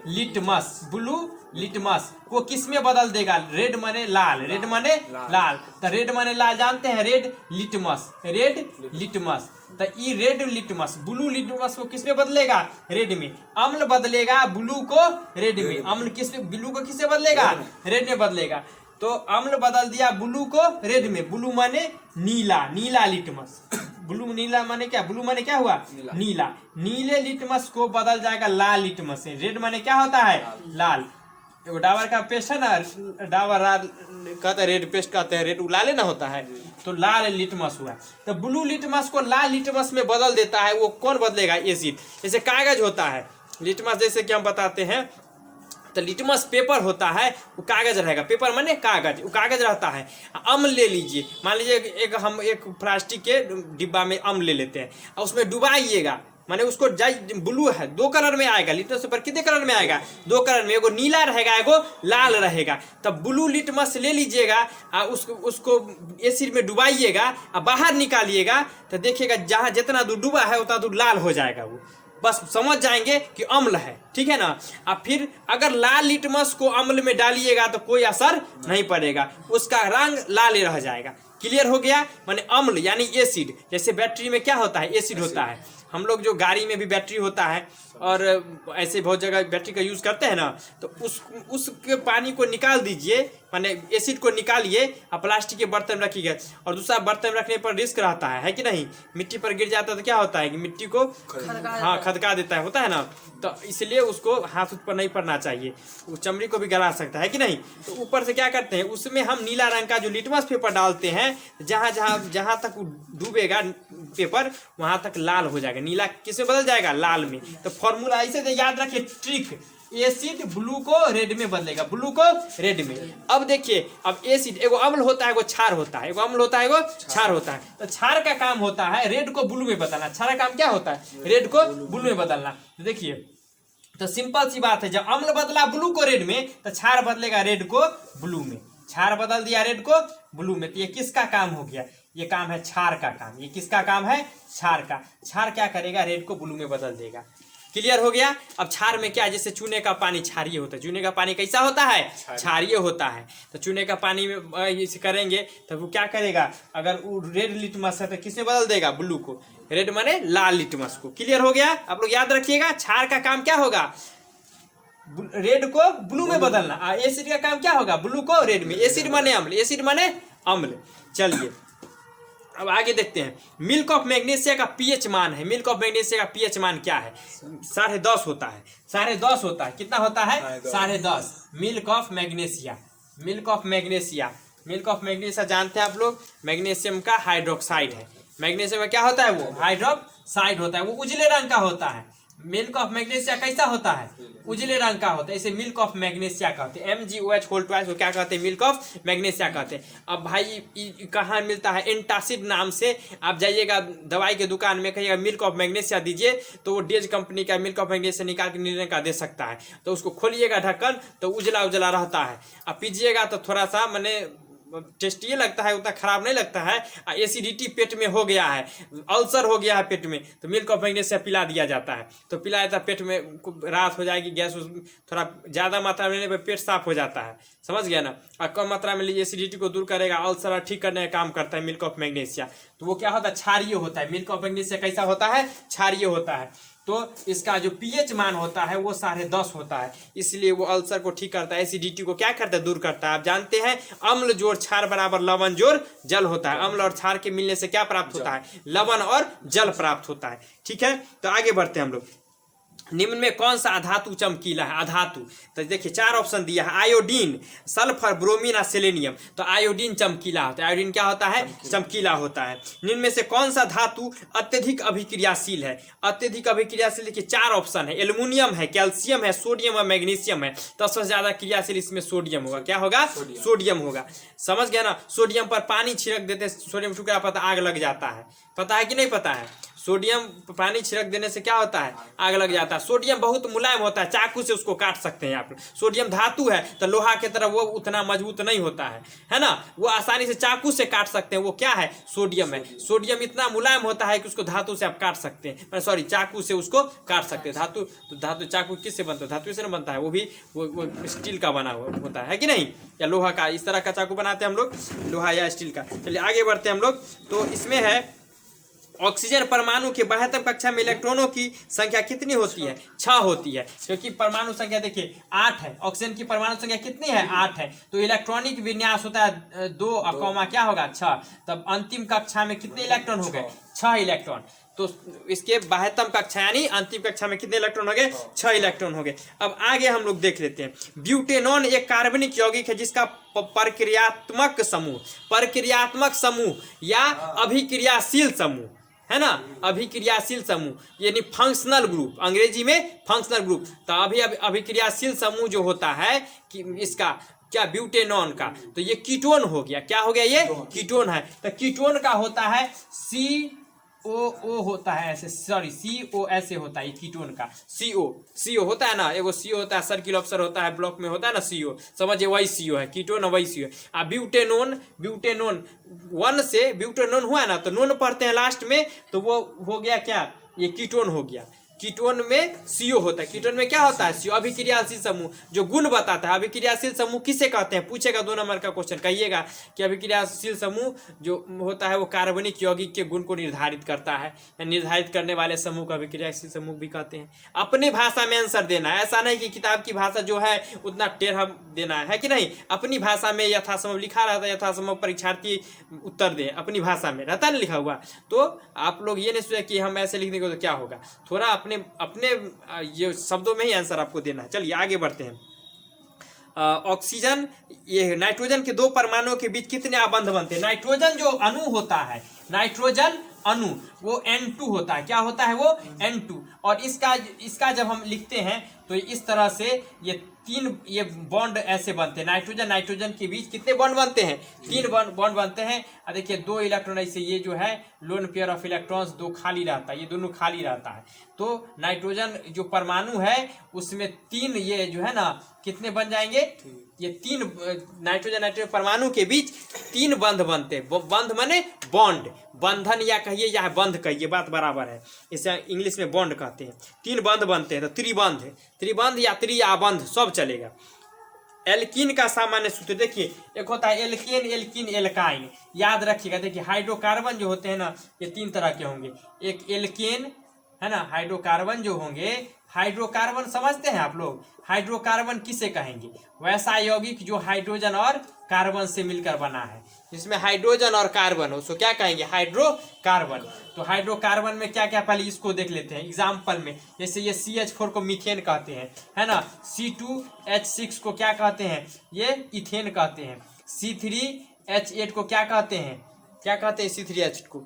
लिटमस, ब्लू लिटमस को किस में बदल देगा, रेड माने लाल, रेड माने लाल, तो रेड माने लाल जानते हैं, रेड लिटमस, रेड लिटमस, तो ये रेड लिटमस ब्लू लिटमस को किस में बदलेगा रेड में, अम्ल बदलेगा ब्लू को रेड में, अम्ल किस ब्लू को किससे बदलेगा रेड में बदलेगा, तो अम्ल बदल दिया ब्लू को रेड में, ब्लू माने नीला, नीला लिटमस, ब्लू नीला माने क्या, ब्लू माने क्या हुआ नीला, नीले लिटमस को बदल जाएगा लाल लिटमस से, रेड माने क्या होता है लाल, डाबर का पेस्ट है ना, डाबर कहते हैं रेड पेस्ट कहते हैं, रेड लाल ना होता है, तो लाल लिटमस हुआ। तो ब्लू लिटमस को लाल लिटमस में बदल देता है, वो कौन बदलेगा एसिड, जैसे कागज होता है लिटमस, जैसे कि हम बताते हैं, तो लिटमस पेपर होता है, वो कागज रहेगा, पेपर माने कागज, वो कागज रहता है। अम्ल ले लीजिए, मान लीजिए हम एक प्लास्टिक के डिब्बा में अम्ल ले लेते हैं और उसमें डुबाइएगा, माने उसको ब्लू है, दो कलर में आएगा, लिटमस पेपर कितने कलर में आएगा दो कलर में, एगो नीला रहेगा एगो लाल रहेगा, तब ब्लू लिटमस ले लीजिएगा और उसको एसिड में डुबाइएगा और बाहर निकालिएगा, तो देखिएगा जहाँ जितना दूर डूबा है उतना दूर लाल हो जाएगा, वो बस समझ जाएंगे कि अम्ल है, ठीक है ना। अब फिर अगर लाल लिटमस को अम्ल में डालिएगा तो कोई असर नहीं पड़ेगा, उसका रंग लाल रह जाएगा। क्लियर हो गया, माने अम्ल यानी एसिड, जैसे बैटरी में क्या होता है एसिड होता है, हम लोग जो गाड़ी में भी बैटरी होता है और ऐसे बहुत जगह बैटरी का यूज करते हैं ना, तो उसके पानी को निकाल दीजिए, माने एसिड को निकालिए और प्लास्टिक के बर्तन में रखिएगा, और दूसरा बर्तन रखने पर रिस्क रहता है कि नहीं, मिट्टी पर गिर जाता है तो क्या होता है कि मिट्टी को खदका देता है, होता है ना, तो इसलिए उसको हाथ पर नहीं पड़ना चाहिए, वो चमड़ी को भी गला सकता है कि नहीं। तो ऊपर से क्या करते हैं, उसमें हम नीला रंग का जो लिटमस पेपर डालते हैं, जहाँ तक डूबेगा पेपर वहां तक लाल हो जाएगा, नीला किसमें बदल जाएगा लाल में। तो फॉर्मूला ऐसे याद रखिए ट्रिक, एसिड ब्लू को रेड में बदलेगा, ब्लू को रेड में। अब देखिए, अब एसिड एगो अम्ल होता है एगो क्षार होता है, एगो अम्ल होता है एगो क्षार होता है, तो क्षार का काम होता है रेड को ब्लू में बदलना, क्षार का काम क्या होता है रेड को ब्लू में बदलना। तो देखिए, तो सिंपल सी बात है, जब अम्ल बदला ब्लू को रेड में तो क्षार बदलेगा रेड को ब्लू में, क्षार बदल दिया रेड को ब्लू में, तो ये किसका काम हो गया, ये काम है क्षार का काम। ये किसका काम है? क्षार का। क्षार क्या करेगा? रेड को ब्लू में बदल देगा। क्लियर हो गया? अब क्षार में क्या है? जैसे चूने का पानी क्षारीय होता है। चूने का पानी कैसा होता है? क्षारीय होता है। तो चूने का पानी में इसे करेंगे तो वो क्या करेगा? अगर वो रेड लिटमस है तो किसमें बदल देगा? ब्लू को। रेड माने लाल लिटमस को। क्लियर हो गया? आप लोग याद रखिएगा, क्षार का काम क्या होगा? रेड को ब्लू में बदलना। एसिड का काम क्या होगा? ब्लू को रेड में। एसिड माने अम्ल, एसिड माने अम्ल। चलिए अब आगे देखते हैं। मिल्क ऑफ मैग्नीशिया का पीएच मान है। मिल्क ऑफ मैग्नीशिया का पीएच मान क्या है? 10.5 होता है। 10.5 होता है। कितना होता है? 10.5। Milk of magnesia. Milk of magnesia. Milk of magnesia जानते हैं आप लोग? मैग्नीशियम का हाइड्रोक्साइड है। मैग्नीशियम में क्या होता है? वो हाइड्रोक्साइड होता है। वो उजले रंग का होता है। मिल्क ऑफ मैग्नीशिया कैसा होता है? उजले रंग का होता है। इसे मिल्क ऑफ मैग्नीशिया कहते हैं। MgOH होल ट्वाइस को क्या कहते हैं? मिल्क ऑफ मैग्नीशिया कहते हैं। अब भाई कहाँ मिलता है? एंटासिड नाम से आप जाइएगा दवाई के दुकान में, कहिएगा मिल्क ऑफ मैग्नीशिया दीजिए, तो वो डेज कंपनी का मिल्क ऑफ मैग्नीशिया निकाल के नीले का दे सकता है। तो उसको खोलिएगा ढक्कन तो उजला उजला रहता है। अब पीजिएगा तो थोड़ा सा मैंने टेस्ट ये लगता है, उतना खराब नहीं लगता है। एसिडिटी पेट में हो गया है, अल्सर हो गया है पेट में, तो मिल्क ऑफ मैग्नीशिया पिला दिया जाता है। तो पिलाया जाता है, पेट में राहत हो जाएगी। गैस थोड़ा ज़्यादा मात्रा में लेने पर पेट साफ हो जाता है। समझ गया ना? और कम मात्रा में एसिडिटी को दूर करेगा, अल्सर ठीक करने का काम करता है मिल्क ऑफ मैग्नीशिया। तो वो क्या होता है? क्षारीय होता है। मिल्क ऑफ मैग्नीशिया कैसा होता है? क्षारीय होता है। तो इसका जो पीएच मान होता है वो 10.5 होता है। इसलिए वो अल्सर को ठीक करता है, एसिडिटी को क्या करता है? दूर करता है। आप जानते हैं अम्ल जोड़ क्षार बराबर लवण जोड़ जल होता है। अम्ल और क्षार के मिलने से क्या प्राप्त होता है? लवण और जल प्राप्त होता है। ठीक है, तो आगे बढ़ते हैं हम लोग। निम्न में कौन सा अधातु चमकीला है? अधातु तो देखिए 4 ऑप्शन दिया है। आयोडीन, सल्फर, ब्रोमीन और सेलेनियम। तो आयोडीन चमकीला होता है। आयोडीन क्या होता है? चमकीला होता है। निम्न में से कौन सा धातु अत्यधिक अभिक्रियाशील है? अत्यधिक अभिक्रियाशील देखिए 4 ऑप्शन है। एल्युमिनियम है, कैल्शियम है, सोडियम और मैग्नीशियम है। तो सबसे ज्यादा क्रियाशील इसमें सोडियम होगा। क्या होगा? सोडियम होगा। समझ गया ना? सोडियम पर पानी छिड़क देते, सोडियम टुकड़ा पता आग लग जाता है। पता है कि नहीं पता है? सोडियम पानी छिड़क देने से क्या होता है? आग लग जाता है। सोडियम बहुत मुलायम होता है, चाकू से उसको काट सकते हैं आप। सोडियम धातु है तो लोहा की तरह वो उतना मजबूत नहीं होता है ना? वो आसानी से चाकू से काट सकते हैं। वो क्या है? सोडियम है। सोडियम इतना मुलायम होता है कि उसको धातु से आप काट सकते हैं, सॉरी चाकू से उसको काट सकते हैं। धातु तो धातु चाकू किससे बनता है? धातु से ना बनता है, वो भी वो स्टील का बना हुआ होता है कि नहीं? या लोहा का, इस तरह का चाकू बनाते हैं हम लोग, लोहा या स्टील का। चलिए आगे बढ़ते हैं हम लोग। तो इसमें है ऑक्सीजन परमाणु के बाह्यतम कक्षा में इलेक्ट्रॉनों की संख्या कितनी होती है? 6 होती है। क्योंकि परमाणु संख्या देखिए 8 है। ऑक्सीजन की परमाणु संख्या कितनी है? 8 है। तो इलेक्ट्रॉनिक विन्यास होता है 2 कॉमा क्या होगा? 6। तब अंतिम कक्षा में कितने इलेक्ट्रॉन हो गए? 6 इलेक्ट्रॉन। तो इसके बाह्यतम कक्षा यानी अंतिम कक्षा में कितने इलेक्ट्रॉन हो गए? 6 इलेक्ट्रॉन हो गए। अब आगे हम लोग देख लेते हैं। ब्यूटेनॉन एक कार्बनिक यौगिक है जिसका प्रक्रियात्मक समूह या अभिक्रियाशील समूह है ना? अभिक्रियाशील समूह यानी फंक्शनल ग्रुप, अंग्रेजी में फंक्शनल ग्रुप। तो अभिक्रियाशील समूह जो होता है कि इसका क्या? ब्यूटेनॉन का। तो ये कीटोन हो गया। क्या हो गया? ये कीटोन है। तो कीटोन का होता है COO होता है ऐसे, सॉरी CO ऐसे होता है कीटोन का। CO होता है ना, एगो CO होता है, सर्किल ऑप्शन होता है, ब्लॉक में होता है ना CO, समझिए वही CO है। कीटोन वही CO है। अब ब्यूटेनोन 1 से ब्यूटेनोन हुआ ना, तो नोन पढ़ते हैं लास्ट में, तो वो हो गया क्या? ये कीटोन हो गया। कीटोन में CO होता है। कीटोन में क्या होता है? CO अभिक्रियाशील समूह जो गुण बताता है। अभिक्रियाशील समूह किसे कहते हैं? पूछेगा 2 नंबर का क्वेश्चन, कहिएगा कि अभिक्रियाशील समूह जो होता है वो कार्बनिक यौगिक के गुण को निर्धारित करता है। निर्धारित करने वाले समूह को अभिक्रियाशील समूह भी कहते हैं। अपनी भाषा में आंसर देना है, ऐसा नहीं कि किताब की भाषा जो है उतना टेढ़ा देना है कि नहीं? अपनी भाषा में यथासंभव लिखा रहता है, यथासंभव परीक्षार्थी उत्तर दे अपनी भाषा में, रहता नहीं लिखा हुआ। तो आप लोग ये नहीं सोचे कि हम ऐसे लिख देंगे तो क्या होगा, थोड़ा अपने ये शब्दों में ही आंसर आपको देना है। चलिए आगे बढ़ते हैं। ऑक्सीजन, ये नाइट्रोजन के 2 परमाणुओं के बीच कितने आबंध बनते हैं? नाइट्रोजन जो अणु होता है, नाइट्रोजन अणु वो N2 होता है। क्या होता है वो? N2। और इसका जब हम लिखते हैं तो इस तरह से ये बॉन्ड ऐसे बनते हैं। नाइट्रोजन नाइट्रोजन के बीच कितने बॉन्ड बनते हैं? 3 बॉन्ड बनते हैं। और देखिए 2 इलेक्ट्रॉन ऐसे, ये जो है लोन पेयर ऑफ इलेक्ट्रॉन्स 2 खाली रहता है, ये दोनों खाली रहता है। तो नाइट्रोजन जो परमाणु है उसमें 3 ये जो है ना कितने बन जाएंगे? ये 3 नाइट्रोजन परमाणु के बीच 3 बंध बनते हैं। बंध माने बॉन्ड, बंधन या कहिए या बंध कहिए, बात बराबर है। इसे इंग्लिश में बॉन्ड कहते हैं। 3 बंध बनते हैं तो त्रिबंध है, त्रिबंध या त्रिआबंध सब चलेगा। एल्कीन का सामान्य सूत्र देखिए, एक होता है एल्केन, एल्कीन, एल्काइन। याद रखिएगा। देखिए हाइड्रोकार्बन जो होते हैं ना ये 3 तरह के होंगे। एक एल्केन है ना, हाइड्रोकार्बन जो होंगे, हाइड्रोकार्बन समझते हैं आप लोग? हाइड्रोकार्बन किसे कहेंगे? वैसा यौगिक जो हाइड्रोजन और कार्बन से मिलकर बना है, जिसमें हाइड्रोजन और कार्बन हो, सो क्या कहेंगे? हाइड्रोकार्बन। तो हाइड्रोकार्बन में क्या क्या, पहले इसको देख लेते हैं एग्जाम्पल में। जैसे ये CH4 को मीथेन कहते हैं, है ना। C2H6 को क्या कहते हैं? ये इथेन कहते हैं। C3H8 को क्या कहते हैं? क्या कहते हैं C3H8 को?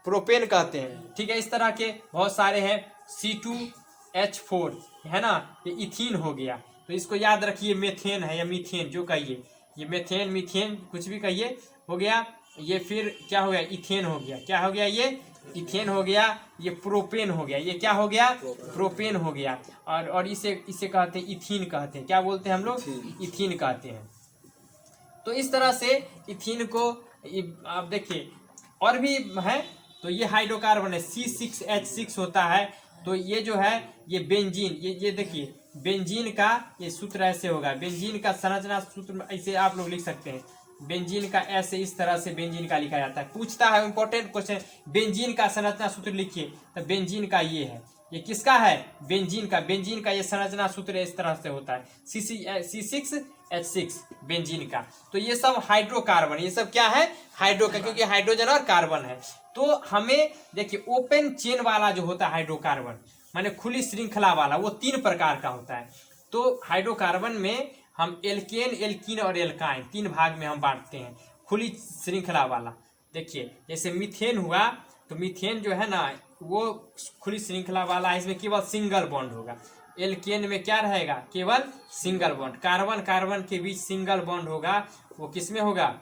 प्रोपेन कहते हैं। ठीक है, इस तरह के बहुत सारे हैं। C2H4 है ना, ये इथीन हो गया। तो इसको याद रखिए, मेथेन है या मीथेन जो कहिए, ये मेथेन मीथेन कुछ भी कहिए हो गया। ये फिर क्या हो गया? इथेन हो गया। क्या हो गया? ये इथेन हो गया। ये प्रोपेन हो गया। ये क्या हो गया? प्रोपेन हो गया। और इसे कहते हैं इथीन कहते हैं। क्या बोलते हैं हम लोग? इथीन कहते हैं। तो इस तरह से इथीन को आप देखिए और भी है। तो ये हाइड्रोकार्बन है, C6H6 होता है। तो ये जो है ये बेंजीन, ये देखिए बेंजीन का ये सूत्र ऐसे होगा। बेंजीन का संरचना सूत्र ऐसे आप लोग लिख सकते हैं। बेंजीन का ऐसे इस तरह से बेंजीन का लिखा जाता है। पूछता है इंपॉर्टेंट क्वेश्चन, बेंजीन का संरचना सूत्र लिखिए। तो बेंजीन का ये है। ये किसका है? बेंजीन का। बेंजीन का ये संरचना सूत्र इस तरह से होता है, C6H6 बेंजीन का। तो ये सब हाइड्रोकार्बन, ये सब क्या है? क्योंकि हाइड्रोजन और कार्बन है। तो हमें देखिए ओपन चेन वाला जो होता है हाइड्रोकार्बन, माने खुली श्रृंखला वाला, वो 3 प्रकार का होता है। तो हाइड्रोकार्बन में हम एल्केन, एल्कीन और एल्काइन 3 भाग में हम बांटते हैं। खुली श्रृंखला वाला देखिए, जैसे मीथेन हुआ, तो मीथेन जो है ना वो खुली श्रृंखला वाला है, इसमें केवल सिंगल बॉन्ड होगा। एल्केन में क्या रहेगा? केवल सिंगल बॉन्ड। कार्बन कार्बन के बीच सिंगल बॉन्ड होगा, वो किस में होगा?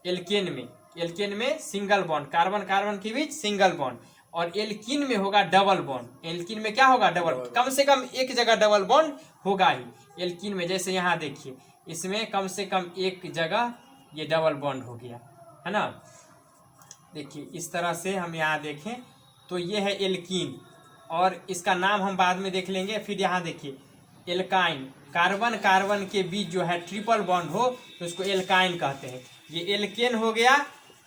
एल्केन में। एल्केन में सिंगल बॉन्ड, कार्बन कार्बन के बीच सिंगल बॉन्ड। और एल्कीन में होगा डबल बॉन्ड। एल्कीन में क्या होगा? डबल। कम से कम एक जगह डबल बॉन्ड होगा ही एल्कीन में। जैसे यहाँ देखिए, इसमें कम से कम एक जगह ये डबल बॉन्ड हो गया, है ना। देखिए इस तरह से हम यहाँ देखें तो ये है एल्कीन, और इसका नाम हम बाद में देख लेंगे। फिर यहाँ देखिए एल्काइन, कार्बन कार्बन के बीच जो है ट्रिपल बॉन्ड हो तो इसको एल्काइन कहते हैं। ये एल्केन हो गया,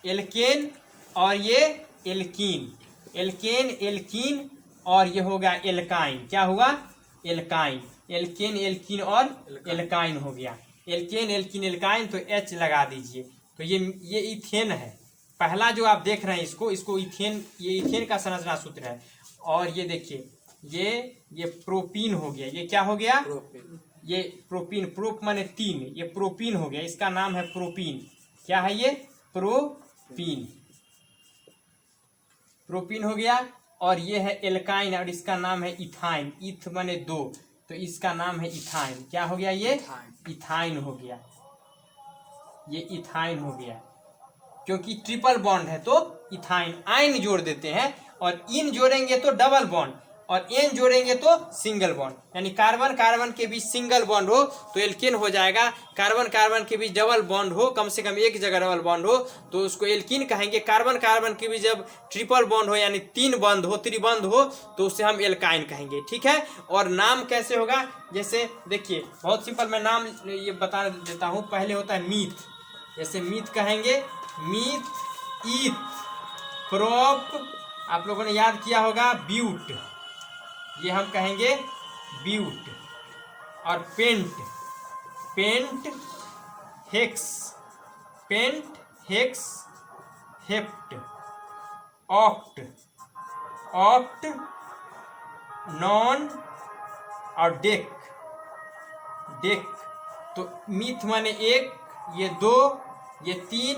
एल्केन, और ये एल्कीन, एल्केन एल्कीन, और ये हो गया एल्काइन। क्या हुआ? एल्काइन। एल्केन एल्कीन और एल्काइन हो गया। एल्केन एल्कीन एल्काइन, तो H लगा दीजिए। तो ये इथेन है। पहला जो आप देख रहे हैं इसको इथेन, ये इथेन का संरचना सूत्र है। और ये देखिए ये प्रोपीन हो गया। ये क्या हो गया? ये प्रोपीन। प्रोप माने 3, ये प्रोपीन हो गया। इसका नाम है प्रोपीन। क्या है ये? प्रोपीन। प्रोपीन हो गया। और ये है एल्काइन, और इसका नाम है इथाइन। इथ माने 2, तो इसका नाम है इथाइन। क्या हो गया? ये इथाइन हो गया। ये इथाइन हो गया, क्योंकि ट्रिपल बॉन्ड है तो इथाइन। आइन जोड़ देते हैं, और इन जोड़ेंगे तो डबल बॉन्ड, और एन जोड़ेंगे तो सिंगल बॉन्ड। यानी कार्बन कार्बन के बीच सिंगल बॉन्ड हो तो एल्केन हो जाएगा। कार्बन कार्बन के बीच डबल बॉन्ड हो, कम से कम एक जगह डबल बॉन्ड हो, तो उसको एल्कीन कहेंगे। कार्बन कार्बन के बीच जब ट्रिपल बॉन्ड हो, यानी 3 बंद हो, त्रिबंध हो, तो उसे हम एल्काइन कहेंगे। ठीक है। और नाम कैसे होगा? जैसे देखिए बहुत सिंपल, मैं नाम ये बता देता हूँ। पहले होता है मीथ, जैसे मीथ कहेंगे, मीथ, ईथ, प्रोप, आप लोगों ने याद किया होगा, ब्यूट, ये हम कहेंगे ब्यूट। और pent, pent, hex, pent, hex, hept, oct, oct, non, और डेक, डेक। तो मीथ माने 1, ये 2, ये 3,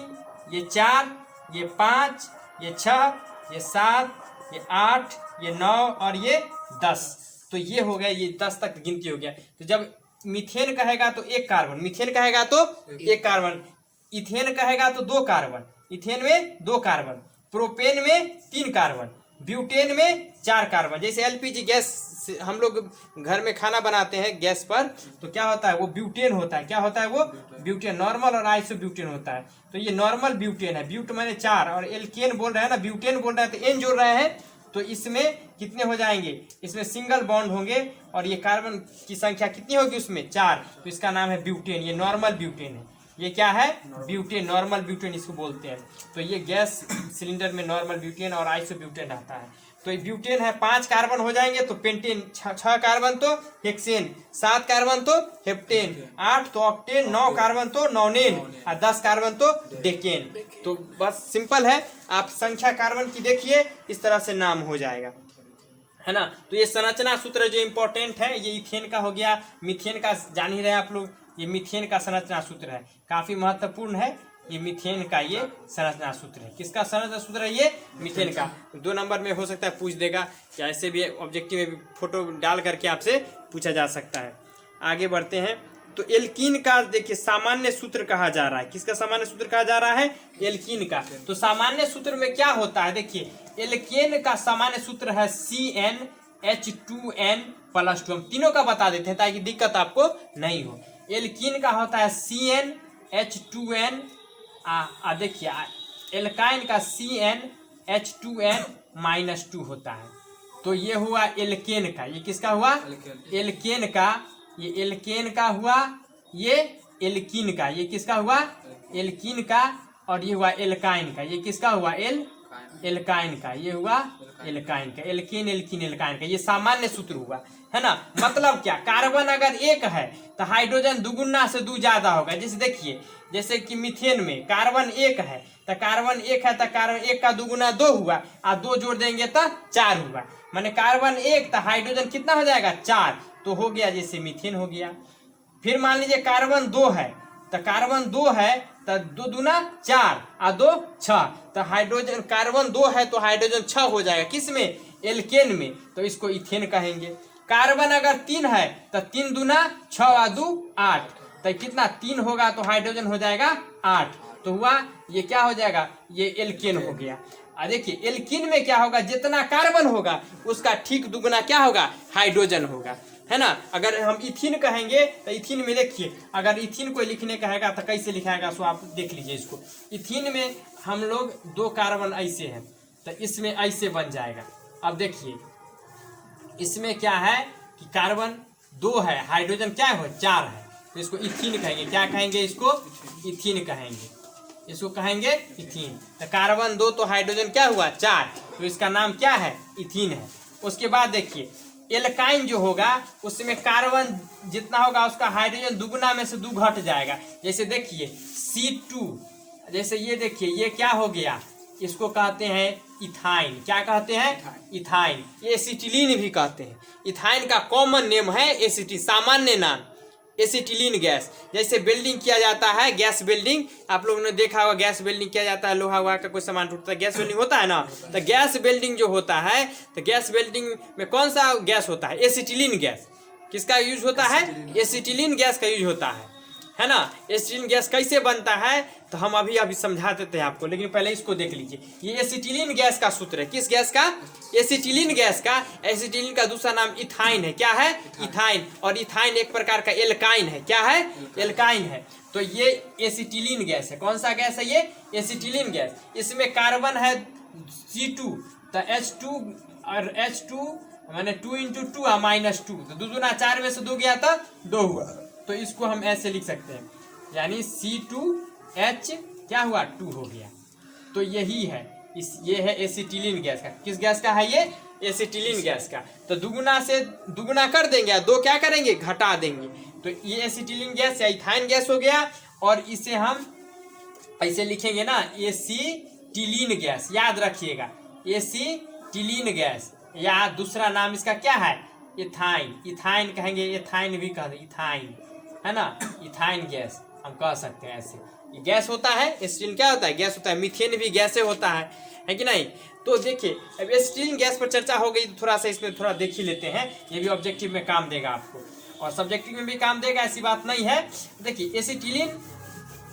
ये 4, ये 5, ये 6, ये 7, ये 8, ये 9 और ये 10। तो ये हो गया, ये 10 तक गिनती हो गया। तो जब मीथेन कहेगा तो 1 कार्बन, मीथेन कहेगा तो 1 कार्बन, इथेन कहेगा तो 2 कार्बन, इथेन में 2 कार्बन, प्रोपेन में 3 कार्बन, ब्यूटेन में 4 कार्बन। जैसे एलपीजी गैस हम लोग घर में खाना बनाते हैं गैस पर, तो क्या होता है वो ब्यूटेन होता है। क्या होता है वो ब्यूटेन, नॉर्मल और आइसो ब्यूटेन होता है। तो ये नॉर्मल ब्यूटेन है, ब्यूट मैंने 4 और एल्केन बोल रहे हैं ना, ब्यूटेन बोल रहे हैं तो एन जोड़ रहे हैं, तो इसमें कितने हो जाएंगे, इसमें सिंगल बॉन्ड होंगे और ये कार्बन की संख्या कितनी होगी उसमें 4, तो इसका नाम है ब्यूटेन। ये नॉर्मल ब्यूटेन है, ये क्या है ब्यूटेन, नॉर्मल ब्यूटेन इसको बोलते हैं। तो ये गैस सिलेंडर में नॉर्मल ब्यूटेन और आइसो ब्यूटेन आता है। तो ये ब्यूटेन है, 5 कार्बन हो जाएंगे तो पेंटेन, 6 कार्बन तो हेक्सेन, 7 कार्बन तो हेप्टेन, 8 तो ऑक्टेन, 9 कार्बन तो नॉनेन और 10 कार्बन तो डेकेन। तो बस सिंपल है, आप संख्या कार्बन की देखिए, इस तरह से नाम हो जाएगा, है ना। तो ये संरचना सूत्र जो इम्पोर्टेंट है, ये इथेन का हो गया, मीथेन का जान ही रहे आप लोग, ये मीथेन का संरचना सूत्र है, काफी महत्वपूर्ण है। ये मीथेन का ये संरचना सूत्र है, किसका संरचना सूत्र है ये मीथेन का। 2 नंबर में हो सकता है पूछ देगा, या ऐसे भी ऑब्जेक्टिव में भी फोटो डाल करके आपसे पूछा जा सकता है। आगे बढ़ते हैं, तो एल्कीन का देखिए सामान्य सूत्र कहा जा रहा है, किसका सामान्य सूत्र कहा जा रहा है एल्कीन का। तो सामान्य सूत्र में क्या होता है, देखिए एल्केन का सामान्य सूत्र है CnH2n+2। हम तीनों का बता देते हैं ताकि दिक्कत आपको नहीं हो। एल्कीन का होता है CnH2n, देखिए एल्काइन का CnH2n-2 होता है। तो ये हुआ एल्केन का, ये किसका हुआ एल्केन का, ये एल्केन का हुआ, ये एल्कीन का, ये किसका हुआ एल्कीन का, और ये हुआ एल्काइन का, ये किसका हुआ एल्काइन का, ये हुआ एल्काइन का, एल्केन एल्कीन एल्काइन का। ये सामान्य सूत्र हुआ, है ना। मतलब क्या, कार्बन अगर 1 है तो हाइड्रोजन दुगुना से 2 ज्यादा होगा। जैसे देखिए, जैसे कि मीथेन में कार्बन 1 है तो कार्बन 1 है तो कार्बन 1 का दुगुना 2 हुआ, और 2 जोड़ देंगे तो 4 हुआ। माने कार्बन 1 तो हाइड्रोजन कितना हो जाएगा 4, तो हो गया जैसे मीथेन हो गया। फिर मान लीजिए कार्बन 2 है तो कार्बन 2 है तो 2 दूना 4 और 2 6, तो हाइड्रोजन कार्बन 2 है तो हाइड्रोजन 6 हो जाएगा, किस में एल्केन में, तो इसको इथेन कहेंगे। कार्बन अगर 3 है तो 3 दूना 6 और 2 8, तो कितना 3 होगा तो हाइड्रोजन हो जाएगा 8, तो हुआ ये क्या हो जाएगा ये एल्केन हो गया। देखिए एल्कीन में क्या होगा, जितना कार्बन होगा उसका ठीक दुगुना क्या होगा हाइड्रोजन होगा, है ना। अगर हम इथीन कहेंगे तो इथीन में देखिए, अगर इथीन को लिखने कहेगा तो कैसे लिखाएगा, सो आप देख लीजिए इसको। इथीन में हम लोग 2 कार्बन ऐसे हैं तो इसमें ऐसे बन जाएगा। अब देखिए इसमें क्या है कि कार्बन 2 है, हाइड्रोजन क्या है 4 है, तो इसको इथीन कहेंगे। क्या कहेंगे इसको इथीन कहेंगे, इसको कहेंगे इथीन। तो कार्बन 2 तो हाइड्रोजन क्या हुआ 4, तो इसका नाम क्या है इथीन है। उसके बाद देखिए एल्काइन जो होगा उसमें कार्बन जितना होगा उसका हाइड्रोजन दुगुना में से 2 घट जाएगा। जैसे देखिए C2, जैसे ये देखिए ये क्या हो गया, इसको कहते हैं इथाइन। क्या कहते हैं इथाइन, एसिटिलीन भी कहते हैं। इथाइन का कॉमन नेम है एसिटी, सामान्य नाम एसिटिलीन गैस। जैसे वेल्डिंग किया जाता है, गैस वेल्डिंग आप लोगों ने देखा होगा, गैस वेल्डिंग किया जाता है, लोहा वहा का कोई सामान टूटता है, गैस वेल्डिंग होता है ना। तो गैस वेल्डिंग जो होता है, तो गैस वेल्डिंग में कौन सा गैस होता है एसिटिलीन गैस। किसका यूज होता है एसिटिलीन गैस का यूज होता है ना। एसिटिलीन गैस कैसे बनता है तो हम अभी समझा देते हैं आपको, लेकिन पहले इसको देख लीजिए। ये एसिटिलीन गैस का सूत्र है, किस गैस का एसिटिलीन गैस का। एसिटिलीन का दूसरा नाम इथाइन है, क्या है इथाइन, और इथाइन एक प्रकार का एल्काइन है। क्या है एल्काइन है। तो ये एसिटिलीन गैस है, कौन सा गैस है ये एसिटिलीन गैस। इसमें कार्बन है C2, तो H2 और H2 माने 2 × 2 -2, तो 2 दूना 4 में से 2 गया था 2 हुआ, तो इसको हम ऐसे लिख सकते हैं, यानी C2H क्या हुआ 2 हो गया। तो यही है ये है एसिटिलीन गैस का। किस गैस का है ये एसिटिलीन गैस का। तो दुगुना से दुगुना कर देंगे, 2 क्या करेंगे घटा देंगे, तो ये एसिटिलीन गैस या इथाइन गैस हो गया। और इसे हम ऐसे लिखेंगे ना एसिटिलीन गैस, याद रखिएगा एसिटिलीन गैस, या दूसरा नाम इसका क्या है इथाइन। इथाइन कहेंगे, इथाइन भी कहते इथाइन, है ना, इथाइन गैस हम कह सकते हैं ऐसे। ये गैस होता है, एसिटिलीन क्या होता है, गैस होता है, मीथेन भी गैस होता है कि नहीं। तो देखिए अब एसिटिलीन गैस पर चर्चा हो गई, तो थोड़ा सा इसमें थोड़ा देख ही लेते हैं, ये भी ऑब्जेक्टिव में काम देगा आपको और सब्जेक्टिव में भी काम देगा, ऐसी बात नहीं है। देखिए एसिटिलीन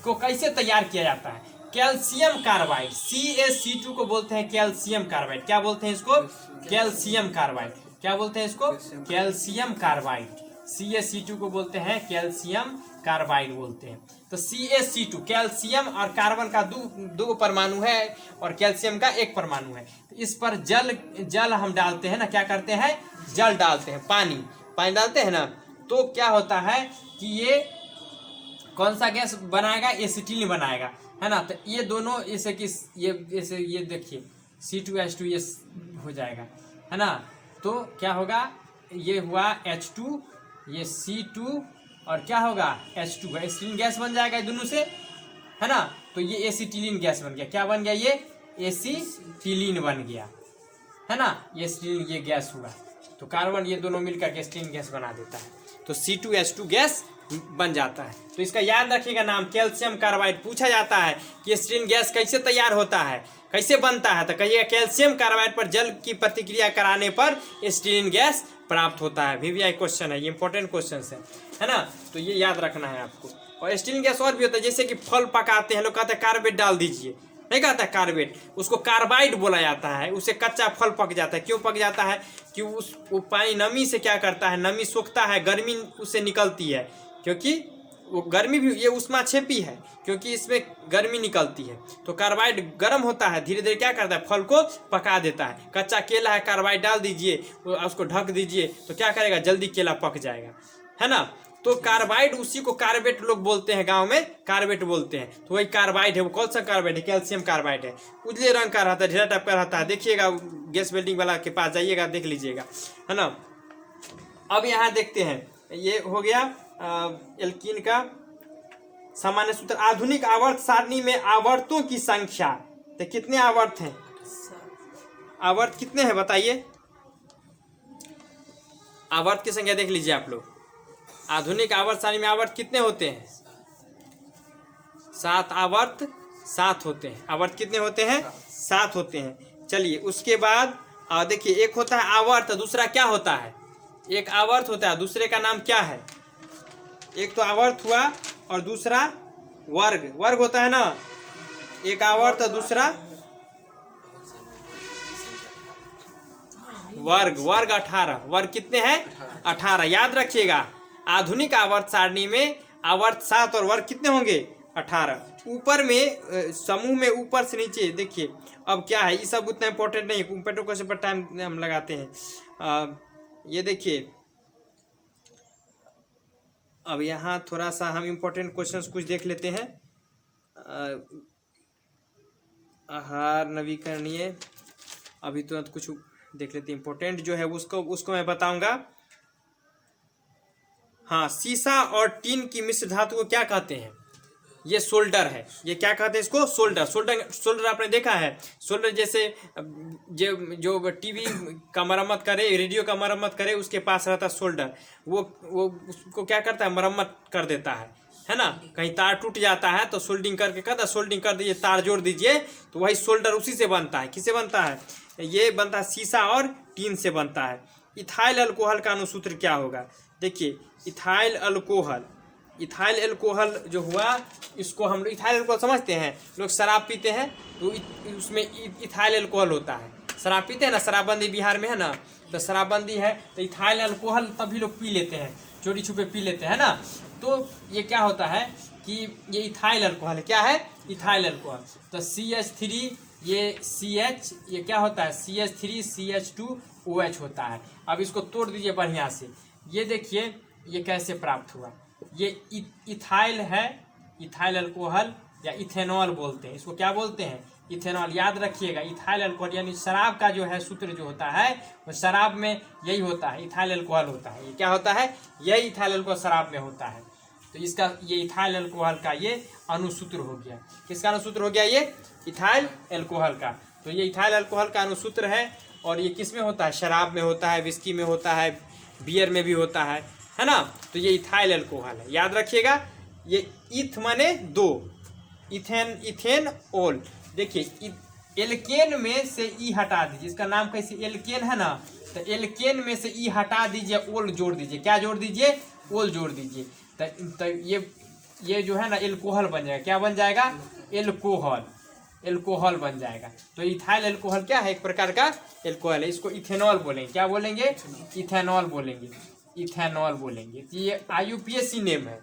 को कैसे तैयार किया जाता है, कैल्शियम कार्बाइड, CaC2 को बोलते हैं कैल्शियम कार्बाइड। क्या बोलते हैं इसको, कैल्शियम कार्बाइड। क्या बोलते हैं इसको, कैल्शियम कार्बाइड। CaC2 को बोलते हैं कैल्शियम कार्बाइड बोलते हैं। तो CaC2 कैल्शियम और कार्बन का दो परमाणु है और कैल्शियम का एक परमाणु है। तो इस पर जल हम डालते हैं ना, क्या करते हैं, जल डालते हैं, पानी डालते हैं ना, तो क्या होता है कि ये कौन सा गैस बनाएगा, एसिटिलीन बनाएगा, है ना। तो ये दोनों ऐसे कि ये देखिए C2H2 ये हो जाएगा, है ना। तो क्या होगा, ये हुआ H2, ये C2 और क्या होगा H2, एसिटिलीन गैस बन जाएगा दोनों से, है ना। तो ये एसिटिलीन गैस बन गया, क्या बन गया, ये एसिटिलीन बन गया, है ना। ये एसिटिलीन ये गैस हुआ, तो कार्बन ये दोनों मिलकर एसिटिलीन गैस बना देता है, तो C2H2 गैस बन जाता है। तो इसका याद रखिएगा नाम कैल्शियम कार्बाइड। पूछा जाता है कि एसिटिलीन गैस कैसे तैयार होता है, कैसे बनता है, तो कहिएगा कैल्शियम कार्बाइड पर जल की प्रतिक्रिया कराने पर एसिटिलीन गैस प्राप्त होता है। VVI क्वेश्चन है, ये इंपॉर्टेंट क्वेश्चन है ना। तो ये याद रखना है आपको। और एसिटिलीन गैस और भी होता है, जैसे कि फल पकाते हैं, लोग कहते हैं कार्बेट डाल दीजिए, नहीं कहता है कार्बेट, उसको कार्बाइड बोला जाता है। उसे कच्चा फल पक जाता है, क्यों पक जाता है कि वो पानी नमी से क्या करता है, नमी सोखता है, गर्मी उससे निकलती है, क्योंकि वो गर्मी भी, ये उष्माक्षेपी है क्योंकि इसमें गर्मी निकलती है। तो कार्बाइड गर्म होता है, धीरे धीरे क्या करता है, फल को पका देता है। कच्चा केला है, कार्बाइड डाल दीजिए, उसको ढक दीजिए, तो क्या करेगा, जल्दी केला पक जाएगा, है ना। तो कार्बाइड, उसी को कार्बेट लोग बोलते हैं, गांव में कार्बेट बोलते हैं। तो वही कार्बाइड है, वो कौन सा कार्बाइड है, कैल्शियम कार्बाइड है। उजले रंग का रहता है, ढेरा टाइप का रहता है, देखिएगा गैस वेल्डिंग वाला के पास जाइएगा, देख लीजिएगा, है ना। अब यहाँ देखते हैं, ये हो गया एल्कीन का सामान्य सूत्र। आधुनिक आवर्त सारणी में आवर्तों की संख्या, तो कितने आवर्त हैं, आवर्त कितने हैं बताइए, आवर्त की संख्या देख लीजिए आप लोग। आधुनिक आवर्त सारणी में आवर्त कितने होते हैं, 7 आवर्त, 7 होते हैं। आवर्त कितने होते हैं, 7 होते हैं। चलिए उसके बाद देखिए, एक होता है आवर्त, दूसरा क्या होता है, एक आवर्त होता है, दूसरे का नाम क्या है, एक तो आवर्त हुआ और दूसरा वर्ग, वर्ग होता है ना, एक आवर्त और दूसरा वर्ग, वर्ग 18, वर्ग कितने हैं, 18, याद रखिएगा। आधुनिक आवर्त सारणी में आवर्त 7 और वर्ग कितने होंगे, 18। ऊपर में समूह में ऊपर से नीचे देखिए, अब क्या है, ये सब उतना इंपॉर्टेंट नहीं है, कंप्यूटर क्वेश्चन पर टाइम हम लगाते हैं। ये देखिए, अब यहाँ थोड़ा सा हम इम्पोर्टेंट क्वेश्चंस कुछ देख लेते हैं। आहार नवीकरणीय, अभी तुरंत कुछ देख लेते हैं इम्पोर्टेंट जो है, उसको मैं बताऊंगा। हाँ, सीसा और टीन की मिश्र धातु को क्या कहते हैं, ये सोल्डर है, ये क्या कहते हैं इसको, सोल्डर। सोल्डर आपने देखा है, सोल्डर जैसे जो टीवी का मरम्मत करे, रेडियो का मरम्मत करे, उसके पास रहता है सोल्डर, वो उसको क्या करता है, मरम्मत कर देता है ना। कहीं तार टूट जाता है तो सोल्डिंग करके कहता है सोल्डिंग कर दीजिए, तार जोड़ दीजिए, तो वही सोल्डर उसी से बनता है। किससे बनता है, ये बनता है सीसा और टीन से बनता है। इथाइल अल्कोहल का अनुसूत्र क्या होगा, देखिए इथाइल अल्कोहल, इथाइल अल्कोहल जो हुआ, इसको हम लोग इथाइल अल्कोहल समझते हैं, लोग शराब पीते हैं तो उसमें इथाइल अल्कोहल होता है। शराब पीते हैं ना, शराबबंदी बिहार में है ना, तो शराबबंदी है तो इथाइल अल्कोहल तभी लोग पी लेते हैं, चोरी छुपे पी लेते हैं ना। तो ये क्या होता है कि ये इथाइल अल्कोहल है, क्या है, इथाइल अल्कोहल। तो CH3, ये CH, ये क्या होता है, CH3 CH2OH होता है। अब इसको तोड़ दीजिए बढ़िया से, ये देखिए ये कैसे प्राप्त हुआ, ये इथाइल है, इथाइल अल्कोहल या इथेनॉल बोलते हैं, इसको क्या बोलते हैं, इथेनॉल। याद रखिएगा, इथाइल अल्कोहल यानी शराब का जो है सूत्र जो होता है, वो शराब में यही होता है, इथाइल अल्कोहल होता है। ये क्या होता है, यही इथाइल अल्कोहल शराब में होता है। तो इसका ये इथाइल अल्कोहल का ये अनुसूत्र हो गया। किसका अनुसूत्र हो गया, ये इथाइल अल्कोहल का। तो ये इथाइल अल्कोहल का अनुसूत्र है, और ये किस में होता है, शराब में होता है, विस्की में होता है, बियर में भी होता है ना। तो ये इथाइल अल्कोहल है, याद रखिएगा। ये इथ माने 2, इथेनॉल। देखिए एल्केन में से ई हटा दीजिए, इसका नाम कैसे एल्केन है ना, तो एल्केन में से ई हटा दीजिए, ओल जोड़ दीजिए। क्या जोड़ दीजिए? ओल जोड़ दीजिए। तो ये जो है ना एल्कोहल बन जाएगा। क्या बन जाएगा? एल्कोहल। एल्कोहल बन जाएगा। तो इथाइल एल्कोहल क्या है? एक प्रकार का एल्कोहल है। इसको इथेनॉल बोलेंगे। क्या बोलेंगे? इथेनॉल बोलेंगे। इथेनॉल बोलेंगे। तो ये IUPAC नेम है।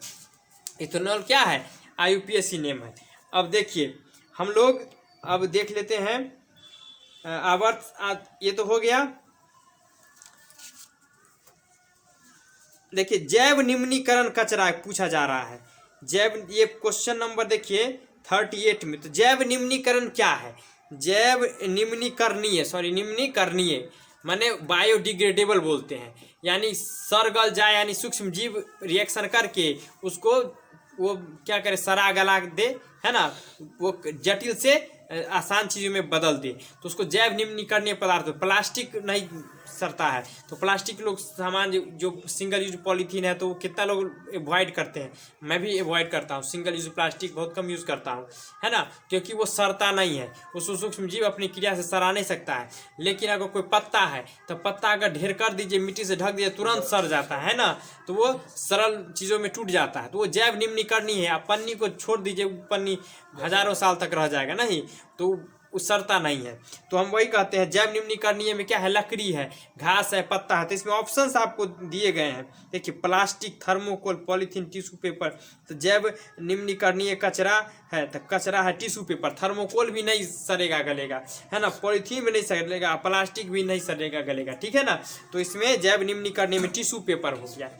इथेनॉल क्या है? IUPAC नेम है। अब देखिए हम लोग अब देख लेते हैं आवर्त। ये तो हो गया। देखिए जैव निम्नीकरण कचरा पूछा जा रहा है। जैव, ये क्वेश्चन नंबर देखिए 38 में। तो जैव निम्नीकरण क्या है? जैव निम्नीकरणीय माने बायोडिग्रेडेबल बोलते हैं, यानी सड़ गल जाए, यानी सूक्ष्म जीव रिएक्शन करके उसको वो क्या करे, सड़ा गला दे, है ना, वो जटिल से आसान चीज़ों में बदल दे, तो उसको जैव निम्नीकरणीय पदार्थ। प्लास्टिक नहीं सड़ता है, तो प्लास्टिक लोग सामान जो सिंगल यूज पॉलीथीन है, तो वो कितना लोग अवॉइड करते हैं। मैं भी अवॉइड करता हूँ, सिंगल यूज प्लास्टिक बहुत कम यूज़ करता हूँ, है ना, क्योंकि वो सड़ता नहीं है। उसको सूक्ष्म जीव अपनी क्रिया से सड़ा नहीं सकता है। लेकिन अगर कोई पत्ता है, तो पत्ता अगर ढेर कर दीजिए, मिट्टी से ढक दीजिए, तुरंत सड़ जाता है ना, तो वो सरल चीज़ों में टूट जाता है। तो वो जैव निम्नीकरणीय है। आप पन्नी को छोड़ दीजिए, पन्नी हजारों साल तक रह जाएगा, नहीं तो उसरता नहीं है। तो हम वही कहते हैं जैव निम्नीकरणीय में क्या है? लकड़ी है, घास है, पत्ता है। तो इसमें ऑप्शंस आपको दिए गए हैं। देखिए plastic, thermocol, polythene, tissue paper. तो जैव निम्नीकरणीय कचरा है, तो कचरा है टिश्यू पेपर। थर्मोकोल भी नहीं सड़ेगा गलेगा, है ना, पॉलीथीन भी नहीं सड़ेगा, प्लास्टिक भी नहीं सड़ेगा गलेगा, ठीक है ना। तो इसमें जैव निम्नीकरणीय में टिश्यू पेपर हो गया,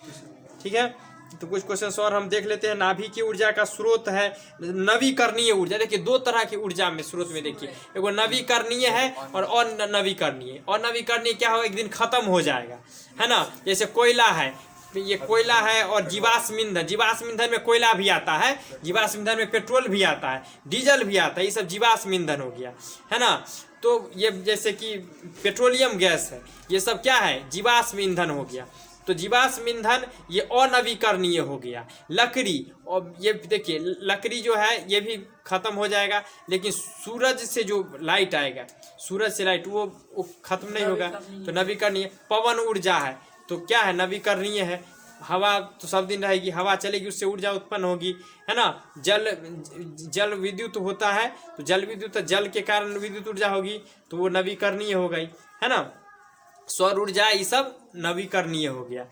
ठीक है। तो कुछ क्वेश्चन और हम देख लेते हैं। नाभि की ऊर्जा का स्रोत है नवीकरणीय ऊर्जा। देखिए दो तरह की ऊर्जा में स्रोत में देखिए, एगो नवीकरणीय है और अनवीकरणीय। अनवीकरणीय क्या हो? एक दिन खत्म हो जाएगा, है ना। जैसे कोयला है, ये कोयला है, और जीवाश्म ईंधन। जीवाश्म ईंधन में कोयला भी आता है, जीवाश्म ईंधन में पेट्रोल भी आता है, डीजल भी आता है, ये सब जीवाश्म ईंधन हो गया, है ना। तो ये जैसे कि पेट्रोलियम गैस है, ये सब क्या है? जीवाश्म ईंधन हो गया। तो जीवाश्म ईंधन ये अनवीकरणीय हो गया। लकड़ी, और ये देखिए लकड़ी जो है ये भी खत्म हो जाएगा, लेकिन सूरज से जो लाइट आएगा, सूरज से लाइट, वो खत्म नहीं होगा, तो नवीकरणीय। पवन ऊर्जा है, तो क्या है? नवीकरणीय है। हवा तो सब दिन रहेगी, हवा चलेगी, उससे ऊर्जा उत्पन्न होगी, है ना। जल विद्युत होता है, तो जल विद्युत, जल के कारण विद्युत ऊर्जा होगी, तो वो नवीकरणीय हो गई, है ना। सौर ऊर्जा, ये सब नवीकरणीय हो गया।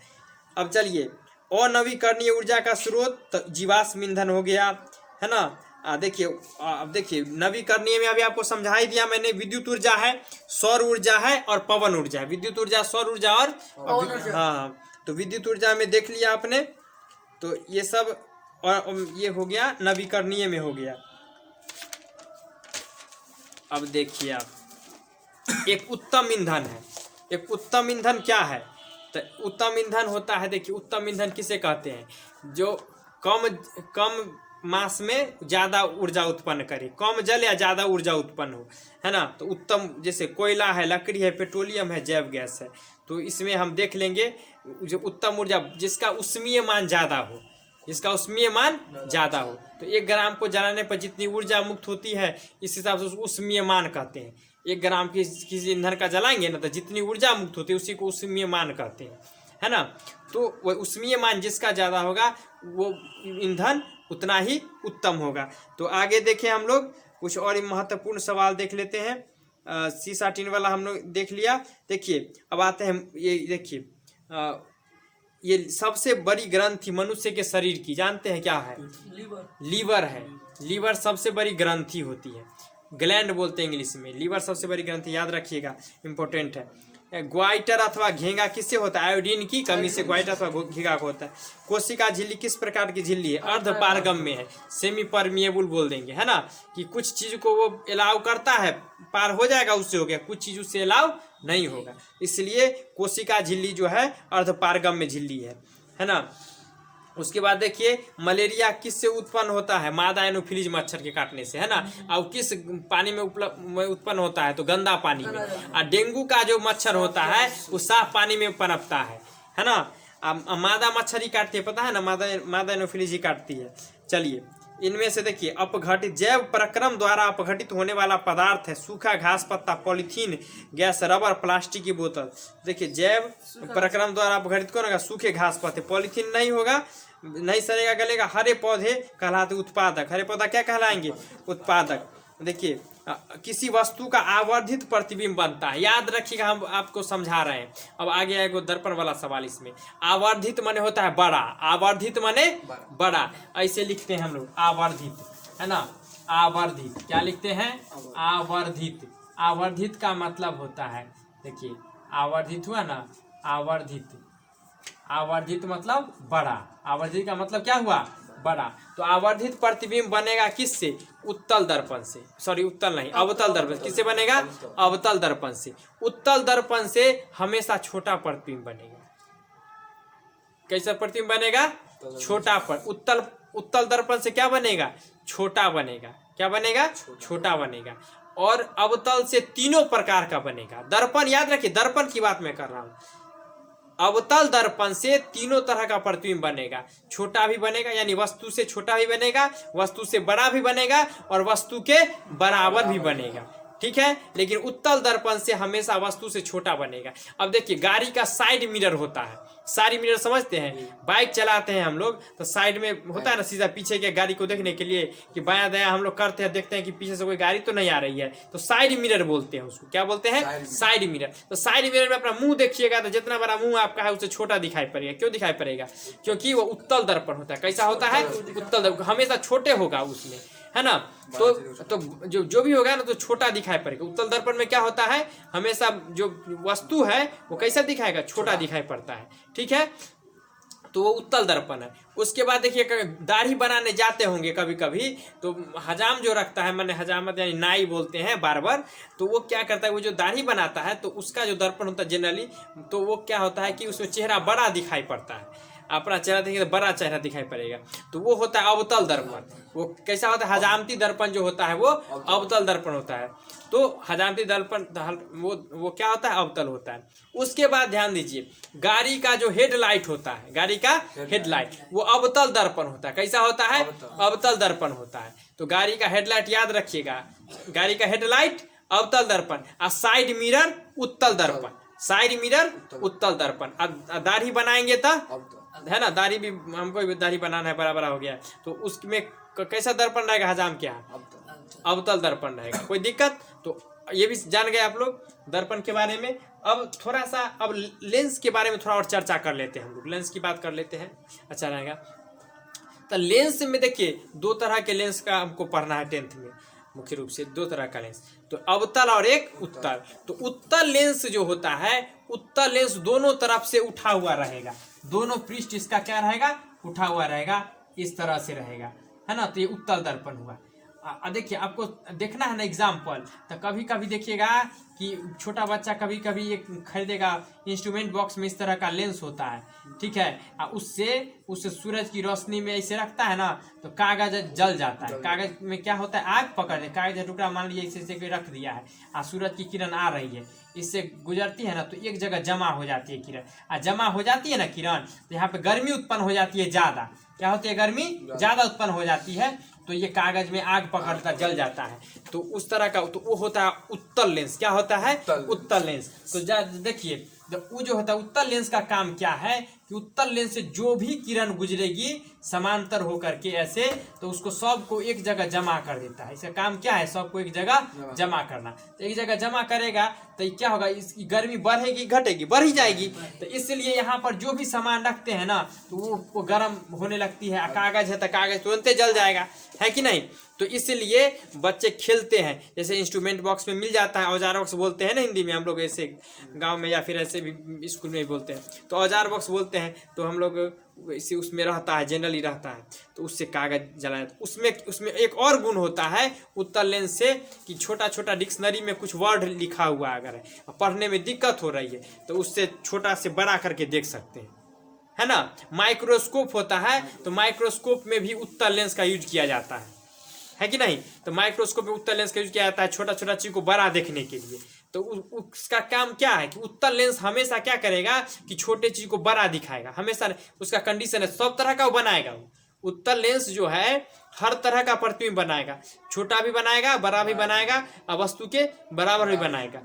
अब चलिए अनवीकरणीय ऊर्जा का स्रोत तो जीवाश्म ईंधन हो गया, है ना। देखिए अब देखिए नवीकरणीय में अभी आपको समझा ही दिया मैंने। विद्युत ऊर्जा है, सौर ऊर्जा है और पवन ऊर्जा है। विद्युत ऊर्जा, सौर ऊर्जा और हाँ, तो विद्युत ऊर्जा में देख लिया आपने। तो ये सब और ये हो गया नवीकरणीय में हो गया। अब देखिए आप, एक उत्तम ईंधन है। एक उत्तम ईंधन क्या है? तो उत्तम ईंधन होता है, देखिए उत्तम ईंधन किसे कहते हैं? जो कम मास में ज़्यादा ऊर्जा उत्पन्न करे, कम जल या ज़्यादा ऊर्जा उत्पन्न हो, है ना। तो उत्तम, जैसे कोयला है, लकड़ी है, पेट्रोलियम है, जैव गैस है। तो इसमें हम देख लेंगे जो उत्तम ऊर्जा, जिसका उष्मीय मान ज़्यादा हो, जिसका उष्मीय मान ज़्यादा हो। तो 1 ग्राम को जलाने पर जितनी ऊर्जा मुक्त होती है, इस हिसाब से उसको उष्मीय मान कहते हैं। 1 ग्राम किसी ईंधन का जलाएंगे ना, तो जितनी ऊर्जा मुक्त होती है उसी को उष्मीय मान कहते हैं, है ना। तो वह उष्मीय मान जिसका ज़्यादा होगा, वो ईंधन उतना ही उत्तम होगा। तो आगे देखें हम लोग कुछ और महत्वपूर्ण सवाल देख लेते हैं। C13 वाला हम लोग देख लिया। देखिए अब आते हैं, ये देखिए ये सबसे बड़ी ग्रंथि मनुष्य के शरीर की जानते हैं क्या है? लीवर है। लीवर सबसे बड़ी ग्रंथि होती है, ग्लैंड बोलते हैं इंग्लिश में। लीवर सबसे बड़ी ग्रंथि, याद रखिएगा, इंपॉर्टेंट है। ग्वाइटर अथवा घेंगा किससे होता है? आयोडीन की कमी से ग्वाइटर अथवा घेंगा होता है। कोशिका झिल्ली किस प्रकार की झिल्ली है? अर्ध पारगम्य है, सेमी परमिएबल बोल देंगे, है ना, कि कुछ चीज को वो अलाउ करता है, पार हो जाएगा उससे हो गया, कुछ चीज उससे अलाउ नहीं होगा, इसलिए कोशिका झिल्ली जो है अर्ध पारगम्य झिल्ली है ना। उसके बाद देखिए मलेरिया किससे उत्पन्न होता है? मादा एनोफिलीज मच्छर के काटने से, है ना। और किस पानी में उत्पन्न होता है? तो गंदा पानी में। और डेंगू का जो मच्छर होता है वो साफ पानी में पनपता है ना। मादा मच्छर ही काटती है, पता है ना, मादा एनोफिलीज ही काटती है। चलिए इनमें से देखिए अपघटित जैव प्रक्रम द्वारा अपघटित होने वाला पदार्थ है सूखा घास पत्ता, पॉलीथीन, गैस, रबर, प्लास्टिक की बोतल। देखिए जैव प्रक्रम द्वारा अपघटित कौन होगा? सूखे घास पत्ते, पॉलीथीन नहीं होगा, नहीं सड़ेगा गलेगा। हरे पौधे कहलाते उत्पादक, हरे पौधा क्या कहलाएंगे? उत्पादक। देखिए किसी वस्तु का आवर्धित प्रतिबिंब बनता है, याद रखिएगा, हम आपको समझा रहे हैं। अब आगे आएगा दर्पण वाला सवाल। इसमें आवर्धित माने होता है बड़ा, आवर्धित माने बड़ा, ऐसे लिखते हैं हम लोग आवर्धित, है ना? आवर्धित क्या लिखते हैं? आवर्धित। आवर्धित का मतलब होता है, देखिए आवर्धित हुआ ना, आवर्धित, आवर्धित मतलब बड़ा, आवर्धित का मतलब क्या हुआ? बड़ा। तो आवर्धित प्रतिबिंब बनेगा किससे? उत्तल दर्पण से, सॉरी उत्तल नहीं, अवतल दर्पण। किससे बनेगा? अवतल दर्पण से। उत्तल दर्पण से हमेशा छोटा प्रतिबिंब बनेगा। कैसा प्रतिबिंब बनेगा? छोटा पर। उत्तल दर्पण से क्या बनेगा? छोटा बनेगा। क्या बनेगा? छोटा बनेगा। और अवतल से तीनों प्रकार का बनेगा दर्पण। याद रखिए, दर्पण की बात मैं कर रहा हूं। अवतल दर्पण से तीनों तरह का प्रतिबिंब बनेगा, छोटा भी बनेगा, यानी वस्तु से छोटा भी बनेगा, वस्तु से बड़ा भी बनेगा, और वस्तु के बराबर भी बनेगा। ठीक है, लेकिन उत्तल दर्पण से हमेशा वस्तु से छोटा बनेगा। अब देखिए गाड़ी का साइड मिरर होता है, साइड मिरर समझते हैं? बाइक चलाते हैं हम लोग तो साइड में होता है ना सीधा, पीछे के गाड़ी को देखने के लिए कि बायां दायां हम लोग करते हैं, देखते हैं कि पीछे से कोई गाड़ी तो नहीं आ रही है, तो साइड मिरर बोलते हैं उसको। क्या बोलते हैं? Side mirror. तो साइड मिरर में अपना मुंह देखिएगा तो जितना बड़ा मुंह आपका है उससे छोटा दिखाई पड़ेगा। क्यों दिखाई पड़ेगा? क्योंकि वो उत्तल दर्पण होता है। कैसा होता है? उत्तल दर्पण, हमेशा छोटे होगा उसमें, है ना? तो जो भी होगा ना तो छोटा दिखाई पड़ेगा। उत्तल दर्पण में क्या होता है? हमेशा जो वस्तु है वो कैसा दिखाएगा? छोटा दिखाई पड़ता है। ठीक है, तो वो उत्तल दर्पण है। उसके बाद देखिए दाढ़ी बनाने जाते होंगे कभी कभी, तो हजाम जो रखता है, मैंने हजामत यानी नाई बोलते हैं बार्बर, तो वो क्या करता है? वो जो दाढ़ी बनाता है तो उसका जो दर्पण होता है जनरली, तो वो क्या होता है कि उसमें चेहरा बड़ा दिखाई पड़ता है। अपना चेहरा देखिए तो बड़ा चेहरा दिखाई पड़ेगा, तो वो होता है अवतल दर्पण। वो कैसा होता है? हजामती दर्पण जो होता है वो अवतल दर्पण होता है। तो हजामती दर्पण वो क्या होता है? अवतल होता है। उसके बाद ध्यान दीजिए, गाड़ी का जो हेडलाइट होता है, गाड़ी का हेडलाइट वो अवतल दर्पण होता है। कैसा होता है? अवतल दर्पण होता है। तो गाड़ी का हेडलाइट याद रखिएगा, गाड़ी का हेडलाइट अवतल दर्पण, और साइड मिरर उत्तल दर्पण, साइड मिरर उत्तल दर्पण। दाढ़ी बनाएंगे तब, है ना? दाढ़ी भी हमको भी दाढ़ी बनाना है, बड़ा बड़ा हो गया, तो उसमें कैसा दर्पण रहेगा? हजाम क्या? अवतल दर्पण रहेगा। कोई दिक्कत? तो ये भी जान गए आप लोग दर्पण के बारे में। अब थोड़ा सा अब लेंस के बारे में थोड़ा और चर्चा कर लेते हैं हम लोग, लेंस की बात कर लेते हैं, अच्छा रहेगा। तो लेंस में देखिए दो तरह के लेंस का हमको पढ़ना है 10th में, मुख्य रूप से दो तरह का लेंस, तो अवतल और एक उत्तल। तो उत्तल लेंस जो होता है, उत्तल लेंस दोनों तरफ से उठा हुआ रहेगा, दोनों पृष्ठ इसका क्या रहेगा? उठा हुआ रहेगा, इस तरह से रहेगा, है ना? तो ये उत्तल दर्पण हुआ। देखिए आपको देखना है ना एग्जाम्पल, तो कभी कभी देखिएगा कि छोटा बच्चा कभी कभी एक खरीदेगा, इंस्ट्रूमेंट बॉक्स में इस तरह का लेंस होता है, ठीक है, उससे सूरज की रोशनी में ऐसे रखता है ना तो कागज जल जाता है। कागज में क्या होता है? आग पकड़, कागज का टुकड़ा मान लीजिए इसे रख दिया है, और सूरज की किरण आ रही है, इससे गुजरती है ना तो एक जगह जमा हो जाती है किरण, और जमा हो जाती है ना किरण तो यहाँ पे गर्मी उत्पन्न हो जाती है ज्यादा। क्या होती है? गर्मी ज्यादा उत्पन्न हो जाती है, तो ये कागज में आग पकड़ता जल जाता है। तो उस तरह का तो वो होता है उत्तल लेंस। क्या होता है? उत्तल लेंस। तो देखिए वो जो होता है उत्तल लेंस का काम क्या है कि उत्तल लेंस से जो भी किरण गुजरेगी समांतर होकर के ऐसे, तो उसको सबको एक जगह जमा कर देता है। इसका काम क्या है? सबको एक जगह जमा करना। तो एक जगह जमा करेगा तो क्या होगा? इसकी गर्मी बढ़ेगी घटेगी? बढ़ ही जाएगी। तो इसलिए यहाँ पर जो भी सामान रखते हैं ना तो वो गर्म होने लगती है। कागज है तो कागज तुरंत जल जाएगा, है कि नहीं? तो इसलिए बच्चे खेलते हैं, जैसे इंस्ट्रूमेंट बॉक्स में मिल जाता है, औजार बॉक्स बोलते हैं ना हिंदी में हम लोग, ऐसे गांव में या फिर ऐसे भी स्कूल में भी बोलते हैं, तो औजार बॉक्स बोलते हैं। तो हम लोग इसी उसमें रहता है, जनरली रहता है, तो उससे कागज जलाया। उसमें एक और गुण होता है उत्तल लेंस से कि छोटा छोटा डिक्शनरी में कुछ वर्ड लिखा हुआ अगर है, पढ़ने में दिक्कत हो रही है तो उससे छोटा से बड़ा करके देख सकते हैं, है ना? माइक्रोस्कोप होता है, तो माइक्रोस्कोप में भी उत्तल लेंस का यूज किया जाता है कि नहीं? तो माइक्रोस्कोप में उत्तल लेंस का यूज किया जाता है छोटा छोटा चीज को बड़ा देखने के लिए। तो उसका काम क्या है कि उत्तल लेंस हमेशा क्या करेगा कि छोटे चीज को बड़ा दिखाएगा, हमेशा उसका कंडीशन है, सब तरह का वो बनाएगा। उत्तल लेंस जो है हर तरह का प्रतिबिंब बनाएगा, छोटा भी बनाएगा, बड़ा भी बनाएगा और वस्तु के बराबर भी बनाएगा।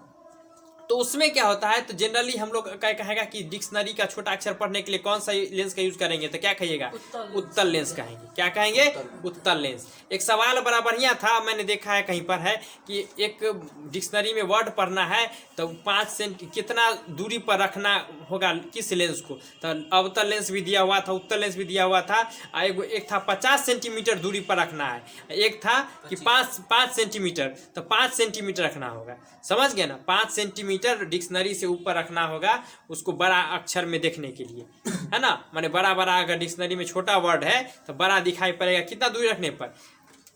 तो उसमें क्या होता है, तो जनरली हम लोग क्या कहेगा कि डिक्शनरी का छोटा अक्षर पढ़ने के लिए कौन सा लेंस का यूज करेंगे, तो क्या कहिएगा, उत्तल लेंस कहेंगे। क्या कहेंगे, उत्तल लेंस। एक सवाल बड़ा बढ़िया था, मैंने देखा है कहीं पर है कि एक डिक्शनरी में वर्ड पढ़ना है तो 5 सेंटी कितना दूरी पर रखना होगा किस लेंस को, तो अवतल लेंस भी दिया हुआ था, उत्तल लेंस भी दिया हुआ था। एक था 50 सेंटीमीटर दूरी पर रखना है, एक था कि 5 सेंटीमीटर, तो 5 सेंटीमीटर रखना होगा। समझ गए ना, 5 सेंटीमीटर डिक्शनरी से ऊपर रखना होगा उसको बड़ा अक्षर में देखने के लिए, है ना। माने बड़ा बड़ा, अगर डिक्शनरी में छोटा वर्ड है तो बड़ा दिखाई पड़ेगा, कितना दूरी रखने पर,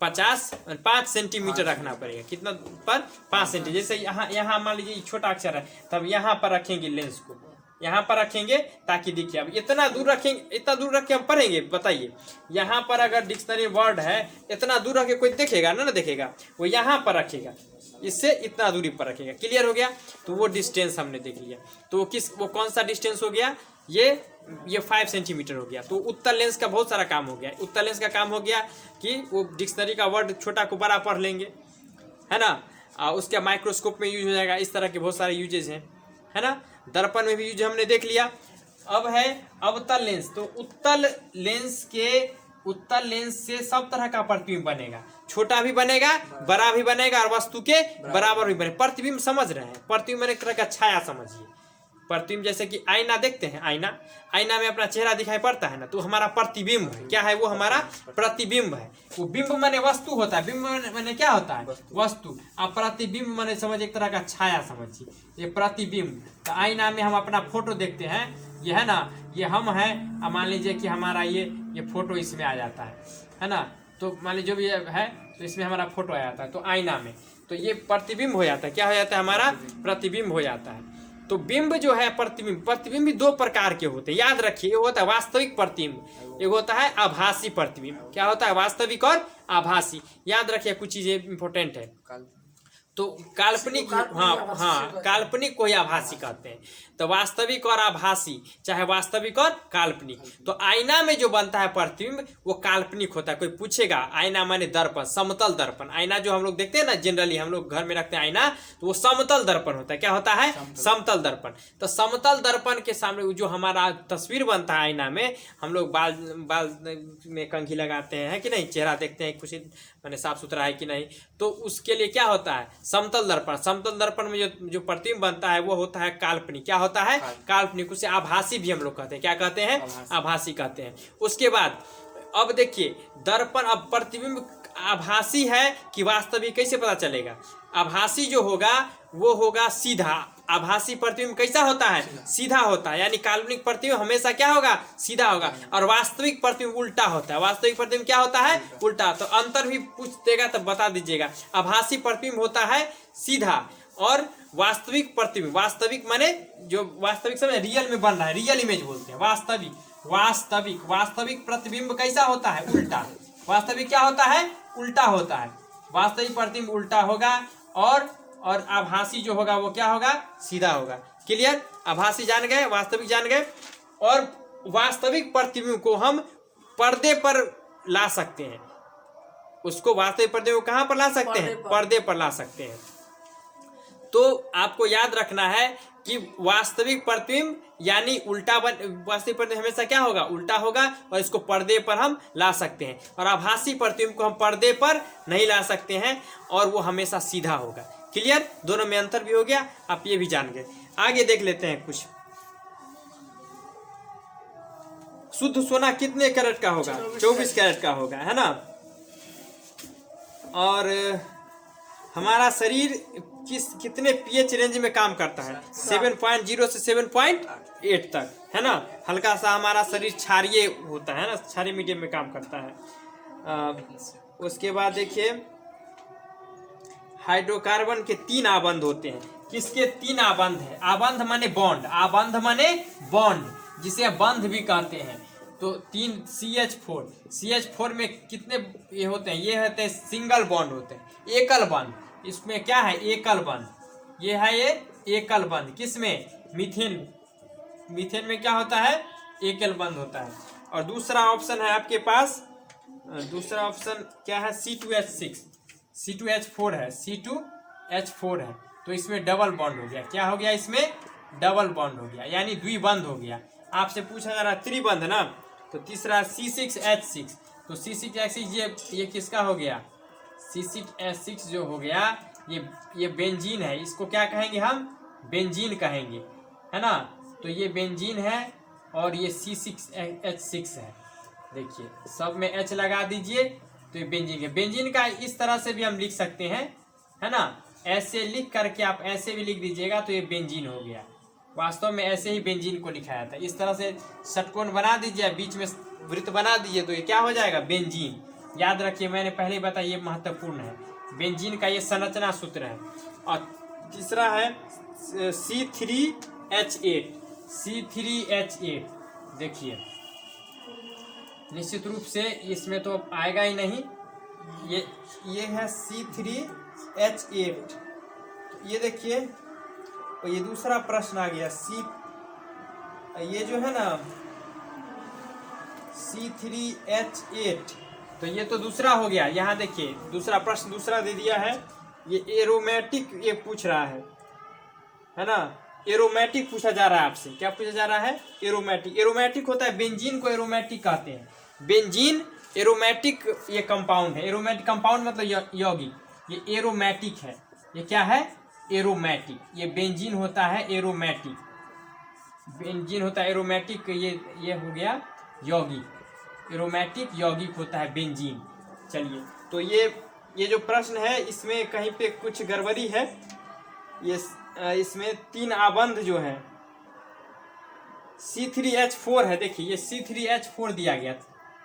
5 सेंटीमीटर रखना पड़ेगा। कितना पर, 5 सेंटीमीटर। जैसे यहाँ मान लीजिए छोटा अक्षर है, तब यहाँ पर रखेंगे लेंस को, यहाँ पर रखेंगे ताकि दिखे। अब इतना दूर रखेंगे, इतना दूर रख के हम पढ़ेंगे, बताइए। यहाँ पर अगर डिक्शनरी वर्ड है, इतना दूर रख के कोई देखेगा ना देखेगा, वो यहाँ पर रखेगा, इससे इतना दूरी पर रखेगा। क्लियर हो गया, तो वो डिस्टेंस हमने देख लिया। तो वो कौन सा डिस्टेंस हो गया, ये 5 सेंटीमीटर हो गया। तो उत्तल लेंस का बहुत सारा काम हो गया। उत्तल लेंस का काम हो गया कि वो डिक्शनरी का वर्ड छोटा को बड़ा पढ़ लेंगे, है ना। उसके माइक्रोस्कोप में यूज हो जाएगा। इस तरह के बहुत सारे यूजेज हैं, है ना। दर्पण में भी यूज हमने देख लिया। अब है अवतल लेंस। तो उत्तल लेंस से सब तरह का प्रतिबिंब बनेगा, छोटा भी बनेगा, बड़ा भी बनेगा और वस्तु के बराबर भी बनेगा। प्रतिबिंब समझ रहे हैं, प्रतिबिंब मैंने एक तरह का छाया समझिए। प्रतिबिंब जैसे कि आईना देखते हैं, आईना में अपना चेहरा दिखाई पड़ता है ना, तो हमारा प्रतिबिंब है। क्या है वो, हमारा प्रतिबिंब है। वो बिंब माने वस्तु होता है, बिंब माने क्या होता है, वस्तु। अब प्रतिबिंब माने समझ एक तरह का छाया समझिए, ये प्रतिबिंब। तो आईना में हम अपना फोटो देखते हैं, ये है ना, ये हम हैं। अब मान लीजिए कि हमारा ये फोटो इसमें आ जाता है ना। तो मान लीजिए जो भी है तो इसमें हमारा फोटो आ जाता है, तो आईना में, तो ये प्रतिबिंब हो जाता है। क्या हो जाता है, हमारा प्रतिबिंब हो जाता है। तो बिंब जो है, प्रतिबिंब भी 2 प्रकार के होते हैं, याद रखिए। एक होता है वास्तविक प्रतिबिंब, एक होता है आभासी प्रतिबिंब। क्या होता है, वास्तविक और आभासी। याद रखिए, कुछ चीजें इंपॉर्टेंट है। तो काल्पनिक, हाँ काल्पनिक को ही आभासी कहते हैं। तो वास्तविक और आभासी, चाहे वास्तविक और काल्पनिक। तो आईना में जो बनता है प्रतिबिंब वो काल्पनिक होता है। कोई पूछेगा आईना माने दर्पण, समतल दर्पण। आईना जो हम लोग देखते हैं ना, जनरली हम लोग घर में रखते हैं आईना, तो वो समतल दर्पण होता है। क्या होता है, समतल दर्पण। तो समतल दर्पण के सामने जो हमारा तस्वीर बनता है आईना में, हम लोग बाल में कंघी लगाते हैं कि नहीं, चेहरा देखते हैं कुछ मैंने साफ सुथरा है कि नहीं, तो उसके लिए क्या होता है, समतल दर्पण। समतल दर्पण में जो प्रतिबिंब बनता है वो होता है काल्पनिक। क्या होता है, काल्पनिक। उसे आभासी भी हम लोग कहते हैं। क्या कहते हैं, आभासी कहते हैं। उसके बाद अब देखिए दर्पण, अब प्रतिबिंब आभासी है कि वास्तविक, कैसे पता चलेगा। आभासी जो होगा वो होगा सीधा। आभासी प्रतिबिंब कैसा होता है, सीधा होता है। यानी काल्पनिक प्रतिबिंब हमेशा क्या होगा, सीधा होगा। और वास्तविक प्रतिबिंब उल्टा होता है। वास्तविक प्रतिबिंब क्या होता है, उल्टा। तो अंतर भी पूछ देगा तब बता दीजिएगा। आभासी प्रतिबिंब होता है सीधा, और वास्तविक प्रतिबिंब, वास्तविक माने जो वास्तविक समय रियल में बन रहा है, रियल इमेज बोलते हैं। वास्तविक प्रतिबिंब कैसा होता है, उल्टा। वास्तविक क्या होता है, उल्टा होता है। वास्तविक प्रतिबिंब उल्टा होगा, और आभासी जो होगा वो क्या होगा, सीधा होगा। क्लियर, आभासी जान गए, वास्तविक जान गए। और वास्तविक प्रतिबिंब को हम पर्दे पर ला सकते हैं। उसको वास्तविक प्रतिबिंब कहां पर ला सकते हैं, पर्दे पर ला सकते हैं। तो आपको याद रखना है कि वास्तविक प्रतिबिंब यानी उल्टा वास्तविक प्रतिबिंब हमेशा क्या होगा, उल्टा होगा, और इसको पर्दे पर हम ला सकते हैं। और आभासी प्रतिबिंब को हम पर्दे पर नहीं ला सकते हैं, और वो हमेशा सीधा होगा। क्लियर, दोनों में अंतर भी हो गया, आप ये भी जान गए। आगे देख लेते हैं कुछ। शुद्ध सोना कितने कैरेट का होगा, 24 कैरेट का होगा, है ना। और हमारा शरीर कितने पीएच रेंज में काम करता है, 7.0 से 7.8 तक, है ना। हल्का सा हमारा शरीर क्षारीय होता है ना, क्षारीय मीडियम में काम करता है। उसके बाद देखिए हाइड्रोकार्बन के 3 आबंध होते हैं। किसके 3 आबंध है, आबंध माने बॉन्ड, आबंध माने बॉन्ड, जिसे बंध भी कहते हैं। तो 3 CH4 में कितने ये होते हैं, ये होते हैं सिंगल बॉन्ड होते हैं, एकल बंध। इसमें क्या है, एकल बंध, ये है ये एकल बंध। किसमें, मीथेन में क्या होता है, एकल बंध होता है। और दूसरा ऑप्शन है आपके पास दूसरा ऑप्शन क्या है, C2H6, C2H4 है, C2H4 है, तो इसमें डबल बॉन्ड हो गया। क्या हो गया, इसमें डबल बॉन्ड हो गया, यानी द्विबंध हो गया। आपसे पूछा जा रहा है त्रिबंध ना, तो तीसरा C6H6, तो C6H6 ये किसका हो गया, C6H6 जो हो गया ये बेंजीन है। इसको क्या कहेंगे हम, बेंजीन कहेंगे, है ना। तो ये बेंजीन है और ये C6H6 है। देखिए सब में H लगा दीजिए तो ये बेंजीन है। बेंजीन का इस तरह से भी हम लिख सकते हैं, है ना, ऐसे लिख करके आप ऐसे भी लिख दीजिएगा तो ये बेंजीन हो गया। वास्तव में ऐसे ही बेंजीन को लिखा जाता है। इस तरह से षटकोण बना दीजिए, बीच में वृत्त बना दीजिए, तो ये क्या हो जाएगा, बेंजीन। याद रखिए, मैंने पहले बताया, ये महत्वपूर्ण है। बेंजीन का ये संरचना सूत्र है। और तीसरा है C3H8, C3H8। देखिए निश्चित रूप से इसमें तो आएगा ही नहीं, ये है C3H8। ये देखिए, तो ये दूसरा प्रश्न आ गया, ये जो है ना C3H8, तो ये तो दूसरा हो गया। यहाँ देखिए दूसरा प्रश्न दूसरा दे दिया है, ये एरोमेटिक ये पूछ रहा है ना, एरोमेटिक पूछा जा रहा है आपसे। क्या पूछा जा रहा है, एरोमेटिक। एरोमेटिक होता है, बेंजीन को एरोमेटिक कहते हैं। बेंजीन एरोमेटिक ये कंपाउंड है। एरोमेटिक कंपाउंड मतलब यौगिक, ये एरोमेटिक है। ये क्या है, एरोमेटिक। ये बेंजीन होता है एरोमेटिक, बेंजीन होता है एरोमेटिक। ये हो गया यौगिक, एरोमेटिक यौगिक होता है बेंजीन। चलिए, तो ये जो प्रश्न है इसमें कहीं पे कुछ गड़बड़ी है। ये इसमें 3 आबंध जो है C3H4 है। देखिए ये C3H4 दिया गया,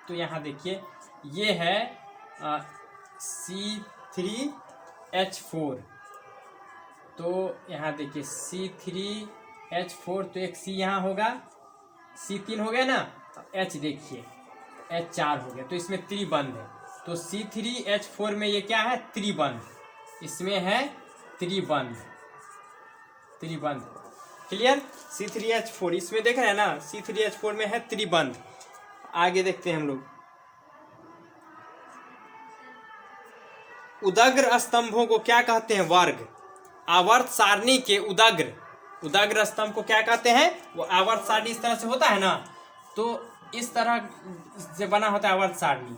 तो यहाँ देखिए ये है C3H4। तो यहाँ देखिए C3H4, तो एक C यहाँ होगा, C3 हो गया ना, H देखिए H4 हो गया, तो इसमें त्रिबंध है। तो C3H4 में ये क्या है, त्रिबंध, इसमें है त्रिबंध। क्लियर, C3H4 इसमें देख रहे हैं ना, C3H4 में है त्रिबंध। आगे देखते हैं हम लोग, उदग्र स्तंभों को क्या कहते हैं, वर्ग। आवर्त सारणी के उदग्र स्तंभ को क्या कहते हैं, वो आवर्त सारणी इस तरह से होता है ना, तो इस तरह से बना होता है आवर्त सारणी।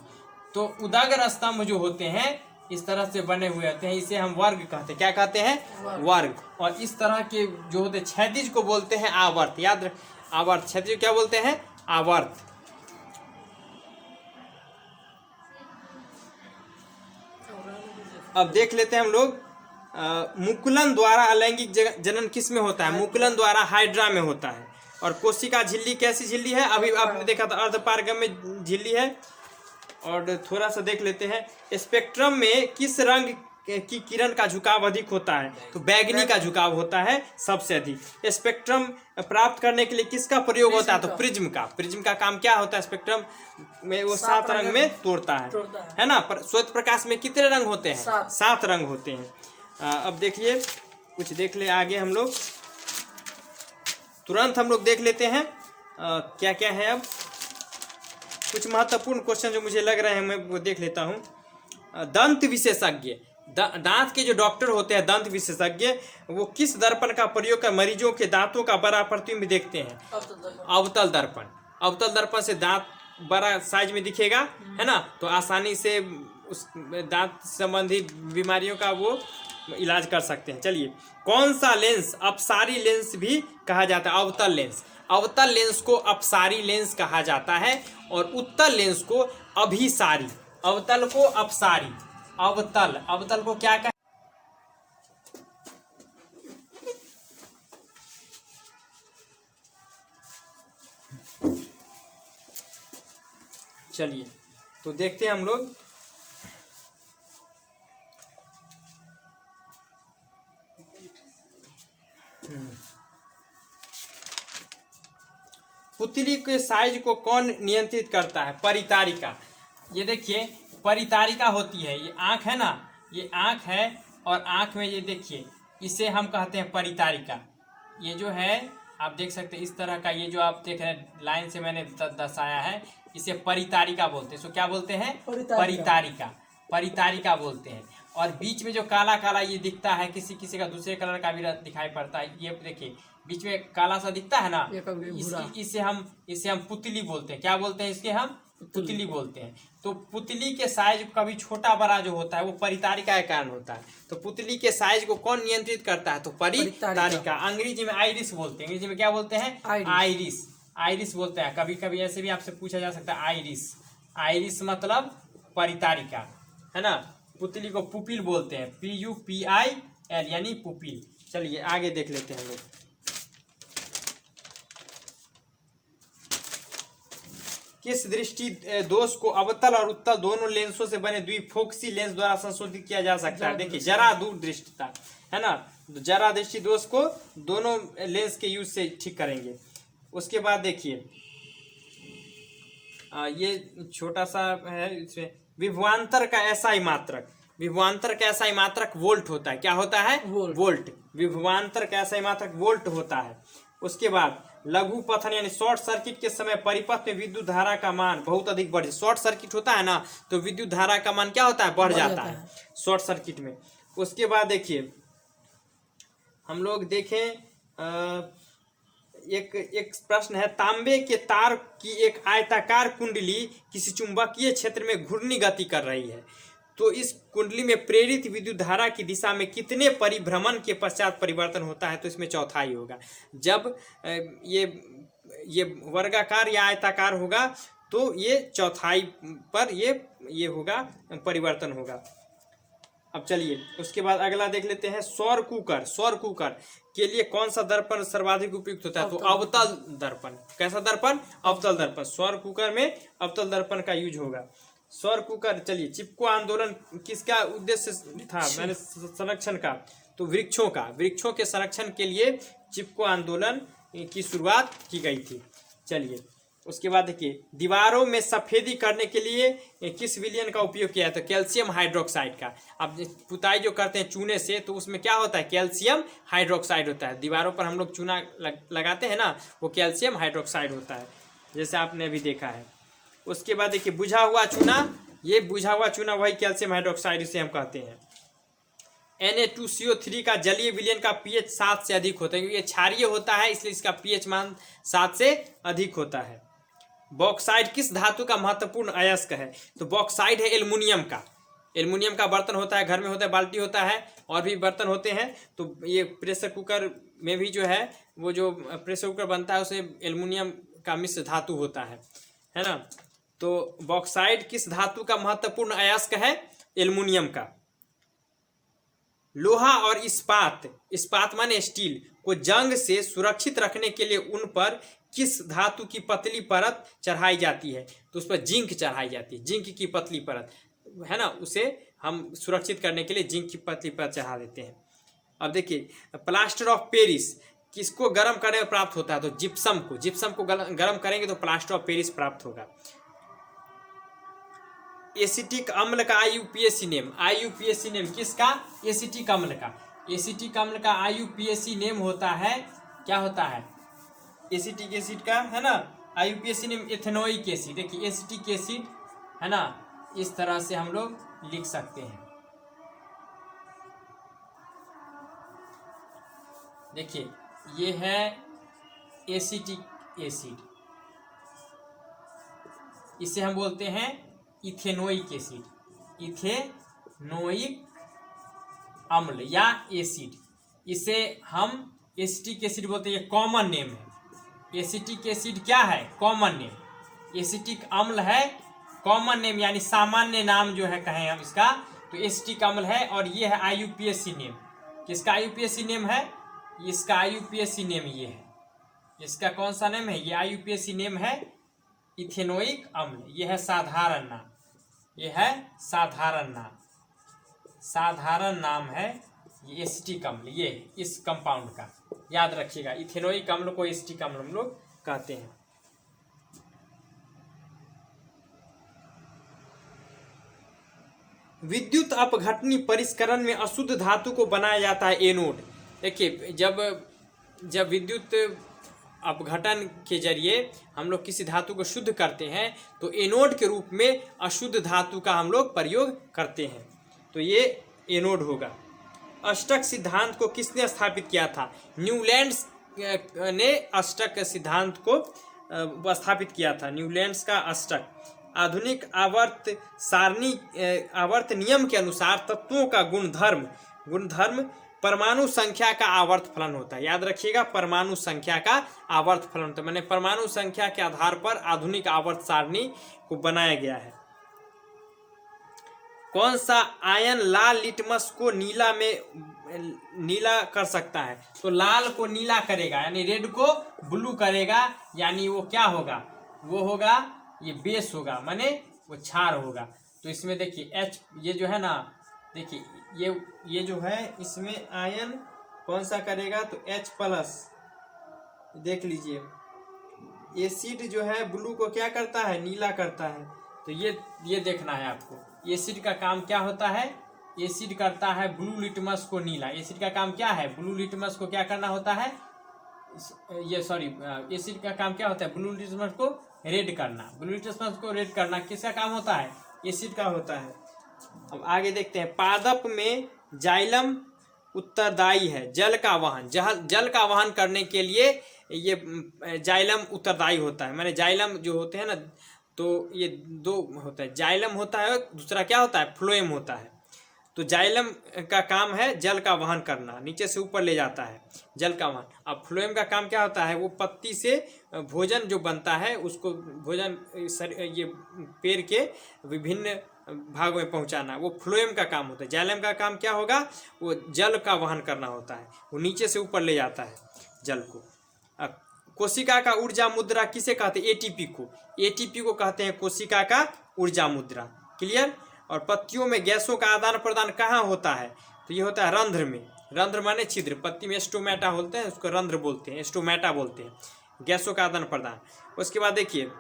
तो उदग्र स्तंभ जो होते हैं इस तरह से बने हुए होते हैं, इसे हम वर्ग कहते हैं। क्या कहते हैं, वर्ग। और इस तरह के जो होते हैं क्षैतिज को बोलते हैं आवर्त। याद रख, आवर्त, क्षैतिज क्या बोलते हैं, आवर्त। अब देख लेते हैं हम लोग, मुकुलन द्वारा अलैंगिक जनन किस में होता है, मुकुलन द्वारा हाइड्रा में होता है। और कोशिका झिल्ली कैसी झिल्ली है, अभी आपने देखा था अर्धपारगम्य झिल्ली है। और थोड़ा सा देख लेते हैं, स्पेक्ट्रम में किस रंग की किरण का झुकाव अधिक होता है, तो बैगनी का झुकाव होता है सबसे अधिक। स्पेक्ट्रम प्राप्त करने के लिए किसका प्रयोग होता है, तो प्रिज्म का। प्रिज्म का काम क्या होता है, स्पेक्ट्रम में वो 7 रंग में तोड़ता है ना। पर श्वेत प्रकाश में कितने रंग होते हैं, 7 रंग होते हैं। अब देखिए, कुछ देख ले आगे हम लोग, तुरंत हम लोग देख लेते हैं क्या क्या है। अब कुछ महत्वपूर्ण क्वेश्चन जो मुझे लग रहे हैं मैं वो देख लेता हूँ। दंत विशेषज्ञ, दांत के जो डॉक्टर होते हैं, दंत विशेषज्ञ, वो किस दर्पण का प्रयोग कर मरीजों के दांतों का बड़ा प्रतिबिंब देखते हैं, अवतल दर्पण। अवतल दर्पण से दांत बड़ा साइज में दिखेगा, है ना, तो आसानी से उस दांत संबंधी बीमारियों का वो इलाज कर सकते हैं। चलिए, कौन सा लेंस अपसारी लेंस भी कहा जाता है, अवतल लेंस। अवतल लेंस को अपसारी लेंस कहा जाता है और उत्तल लेंस को अभिसारी। अवतल को अपसारी, अवतल को क्या कहा, चलिए तो देखते हैं हम लोग। पुतली के साइज को कौन नियंत्रित करता है, परितारिका। ये देखिए परितारिका होती है, ये आँख है ना, ये आँख है और आँख में ये देखिए, इसे हम कहते हैं परितारिका। ये जो है आप देख सकते हैं इस तरह का, ये जो आप देख रहे हैं लाइन से मैंने दर्शाया है, इसे परितारिका बोलते हैं। इसको क्या बोलते हैं? परितारिका। परितारिका बोलते हैं। और बीच में जो काला काला ये दिखता है, किसी किसी का दूसरे कलर का भी दिखाई पड़ता है, ये देखिए बीच में काला सा दिखता है ना, इसे हम पुतली बोलते हैं। क्या बोलते हैं इसके? हम पुतली बोलते हैं। तो पुतली के साइज कभी छोटा बड़ा जो होता है वो परितारिका के कारण होता है। तो पुतली के साइज को कौन नियंत्रित करता है? तो परितारिका। अंग्रेजी में आइरिस बोलते हैं। अंग्रेजी में क्या बोलते हैं? आइरिस बोलते हैं। कभी कभी ऐसे भी आपसे पूछा जा सकता है आइरिस मतलब परितारिका, है ना। पुतली को पुपिल बोलते हैं, PUPIL यानी पुपिल। चलिए आगे देख लेते हैं हम लोग। किस दृष्टि दोष को अवतल और उत्तल दोनों लेंसों से बने द्विफोकसी लेंस द्वारा संशोधित किया जा सकता है? देखिए जरा दूर दृष्टिता, है ना, जरा दृष्टि दोष को दोनों लेंस के यूज से ठीक करेंगे। उसके बाद देखिए ये छोटा सा है, इसमें विभवांतर का SI मात्रक। विभवांतर का SI मात्रक वोल्ट होता है। क्या होता है? वोल्ट। विभवांतर का SI मात्रक वोल्ट होता है। उसके बाद लघु पथन यानी शॉर्ट सर्किट के समय परिपथ में विद्युत धारा का मान बहुत अधिक बढ़, शॉर्ट सर्किट होता है ना, तो विद्युत धारा का मान क्या होता है? बढ़ जाता है शॉर्ट सर्किट में। उसके बाद देखिए हम लोग देखें एक प्रश्न है, तांबे के तार की एक आयताकार कुंडली किसी चुंबकीय क्षेत्र में घूर्णी गति कर रही है, तो इस कुंडली में प्रेरित विद्युत धारा की दिशा में कितने परिभ्रमण के पश्चात परिवर्तन होता है? तो इसमें चौथाई होगा। जब ये वर्गाकार या आयताकार होगा तो ये चौथाई पर ये होगा, परिवर्तन होगा। अब चलिए उसके बाद अगला देख लेते हैं, सौर कुकर के लिए कौन सा दर्पण सर्वाधिक उपयुक्त होता है? तो अवतल दर्पण। कैसा दर्पण? अवतल दर्पण। सौर कुकर में अवतल दर्पण का यूज होगा। सौर कुकर। चलिए चिपको आंदोलन किसका उद्देश्य था? मैंने संरक्षण का, तो वृक्षों के संरक्षण के लिए चिपको आंदोलन की शुरुआत की गई थी। चलिए उसके बाद देखिए, दीवारों में सफेदी करने के लिए किस विलयन का उपयोग किया है? तो कैल्शियम हाइड्रोक्साइड का। अब पुताई जो करते हैं चूने से, तो उसमें क्या होता है? कैल्शियम हाइड्रोक्साइड होता है। दीवारों पर हम लोग चूना लगाते हैं ना, वो कैल्शियम हाइड्रोक्साइड होता है, जैसे आपने अभी देखा है। उसके बाद देखिए बुझा हुआ चूना, ये बुझा हुआ चूना वही कैल्शियम हाइड्रोक्साइड इसे हम कहते हैं। Na2CO3 का जलीय विलयन का pH 7 से अधिक होता है, क्योंकि ये क्षारीय होता है इसलिए इसका pH मान 7 से अधिक होता है। बॉक्साइड किस धातु का महत्वपूर्ण अयस्क है? तो बॉक्साइड है एल्युमिनियम का। एल्युमिनियम का बर्तन होता है, घर में होता है, बाल्टी होता है, और भी बर्तन होते हैं। तो ये प्रेशर कुकर में भी जो है, वो जो प्रेशर कुकर बनता है उसे एल्युमिनियम का मिश्र धातु होता है ना। तो बॉक्साइड किस धातु का महत्वपूर्ण अयस्क है? एल्युमिनियम का। लोहा और इस्पात माने स्टील को जंग से सुरक्षित रखने के लिए उन पर किस धातु की पतली परत चढ़ाई जाती है? तो उस पर जिंक चढ़ाई जाती है। जिंक की पतली परत, है ना, उसे हम सुरक्षित करने के लिए जिंक की पतली परत चढ़ा देते हैं। अब देखिए प्लास्टर ऑफ पेरिस किसको गर्म करने में प्राप्त होता है? तो जिप्सम को गर्म करेंगे तो प्लास्टर ऑफ पेरिस प्राप्त होगा। एसिटिक अम्ल का IUPAC नेम किसका? एसिटिक अम्ल का। एसिटिक अम्ल का IUPAC नेम होता है, क्या होता है? एसिटिक एसिड का, है ना, IUPAC नेम एथेनोइक एसिड। देखिए एसिटिक एसिड, है ना, इस तरह से हम लोग लिख सकते हैं। देखिए ये है एसिटिक एसिड, इसे हम बोलते हैं इथेनोइक एसिड, इथेनोइक अम्ल या एसिड। इसे हम एसिटिक एसिड बोलते हैं, ये कॉमन नेम है। एसिटिक एसिड क्या है? Common name. एसिटिक अम्ल है कॉमन नेम, यानी सामान्य नाम जो है कहें हम इसका, तो एसिटिक अम्ल है। और ये है IUPAC नेम। किसका IUPAC नेम है? इसका IUPAC नेम ये है। इसका कौन सा नेम है? ये IUPAC नेम है इथेनोइक अम्ल। यह है साधारण नाम, यह है साधारण नाम है ये एसिटिक अम्ल, ये इस कंपाउंड का। याद रखिएगा, इथेनोइक अम्ल को एसिटिक अम्ल हम लोग कहते हैं। विद्युत अपघटनी परिष्करण में अशुद्ध धातु को बनाया जाता है एनोड। देखिए जब विद्युत अपघटन के जरिए हम लोग किसी धातु को शुद्ध करते हैं तो एनोड के रूप में अशुद्ध धातु का हम लोग प्रयोग करते हैं, तो ये एनोड होगा। अष्टक सिद्धांत को किसने स्थापित किया था? न्यूलैंड्स ने अष्टक सिद्धांत को स्थापित किया था, न्यूलैंड्स का अष्टक। आधुनिक आवर्त सारणी आवर्त नियम के अनुसार तत्वों का गुणधर्म परमाणु संख्या का आवर्त फलन होता है। याद रखिएगा, परमाणु संख्या का आवर्त फलन होता है, मैंने परमाणु संख्या के आधार पर आधुनिक आवर्त सारणी को बनाया गया है। कौन सा आयन लाल लिटमस को नीला कर सकता है? तो लाल को नीला करेगा यानी रेड को ब्लू करेगा, यानी वो क्या होगा? वो होगा ये बेस होगा, माने वो क्षार होगा। तो इसमें देखिए H, ये जो है ना, देखिए ये जो है इसमें आयन कौन सा करेगा? तो H+। देख लीजिए, एसिड जो है ब्लू को क्या करता है? नीला करता है। तो ये देखना है आपको, एसिड का काम क्या होता है? एसिड करता है ब्लू लिटमस को नीला। एसिड का काम क्या है? ब्लू लिटमस को क्या करना होता है? एसिड का काम क्या होता है? ब्लू लिटमस को रेड करना। ब्लू लिटमस को रेड करना किसका काम होता है? एसिड का होता है। अब आगे देखते हैं, पादप में जाइलम उत्तरदायी है जल का वहन करने के लिए ये जाइलम उत्तरदायी होता है। माने जाइलम जो होते हैं ना, तो ये दो होता है, जाइलम होता है, दूसरा क्या होता है? फ्लोएम होता है। तो जाइलम का काम है जल का वहन करना, नीचे से ऊपर ले जाता है जल का वहन। अब फ्लोएम का काम क्या होता है? वो पत्ती से भोजन जो बनता है उसको भोजन ये पेड़ के विभिन्न भागों में पहुंचाना, वो फ्लोएम का काम होता है। जाइलम का काम क्या होगा? वो जल का वहन करना होता है, वो नीचे से ऊपर ले जाता है जल को। अब कोशिका का ऊर्जा मुद्रा किसे कहते हैं? एटीपी को। एटीपी को कहते हैं कोशिका का ऊर्जा मुद्रा। क्लियर? और पत्तियों में गैसों का आदान प्रदान कहाँ होता है? तो ये होता है रंध्र में। रंध्र माने छिद्र, पत्ती में स्टोमेटा बोलते हैं, उसको रंध्र बोलते हैं, स्टोमेटा बोलते हैं, गैसों का आदान प्रदान। उसके बाद देखिए,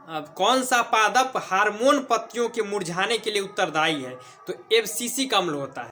अब कौन सा पादप हार्मोन पत्तियों के मुरझाने के लिए उत्तरदायी है? तो एब्सिसिक अम्ल होता है।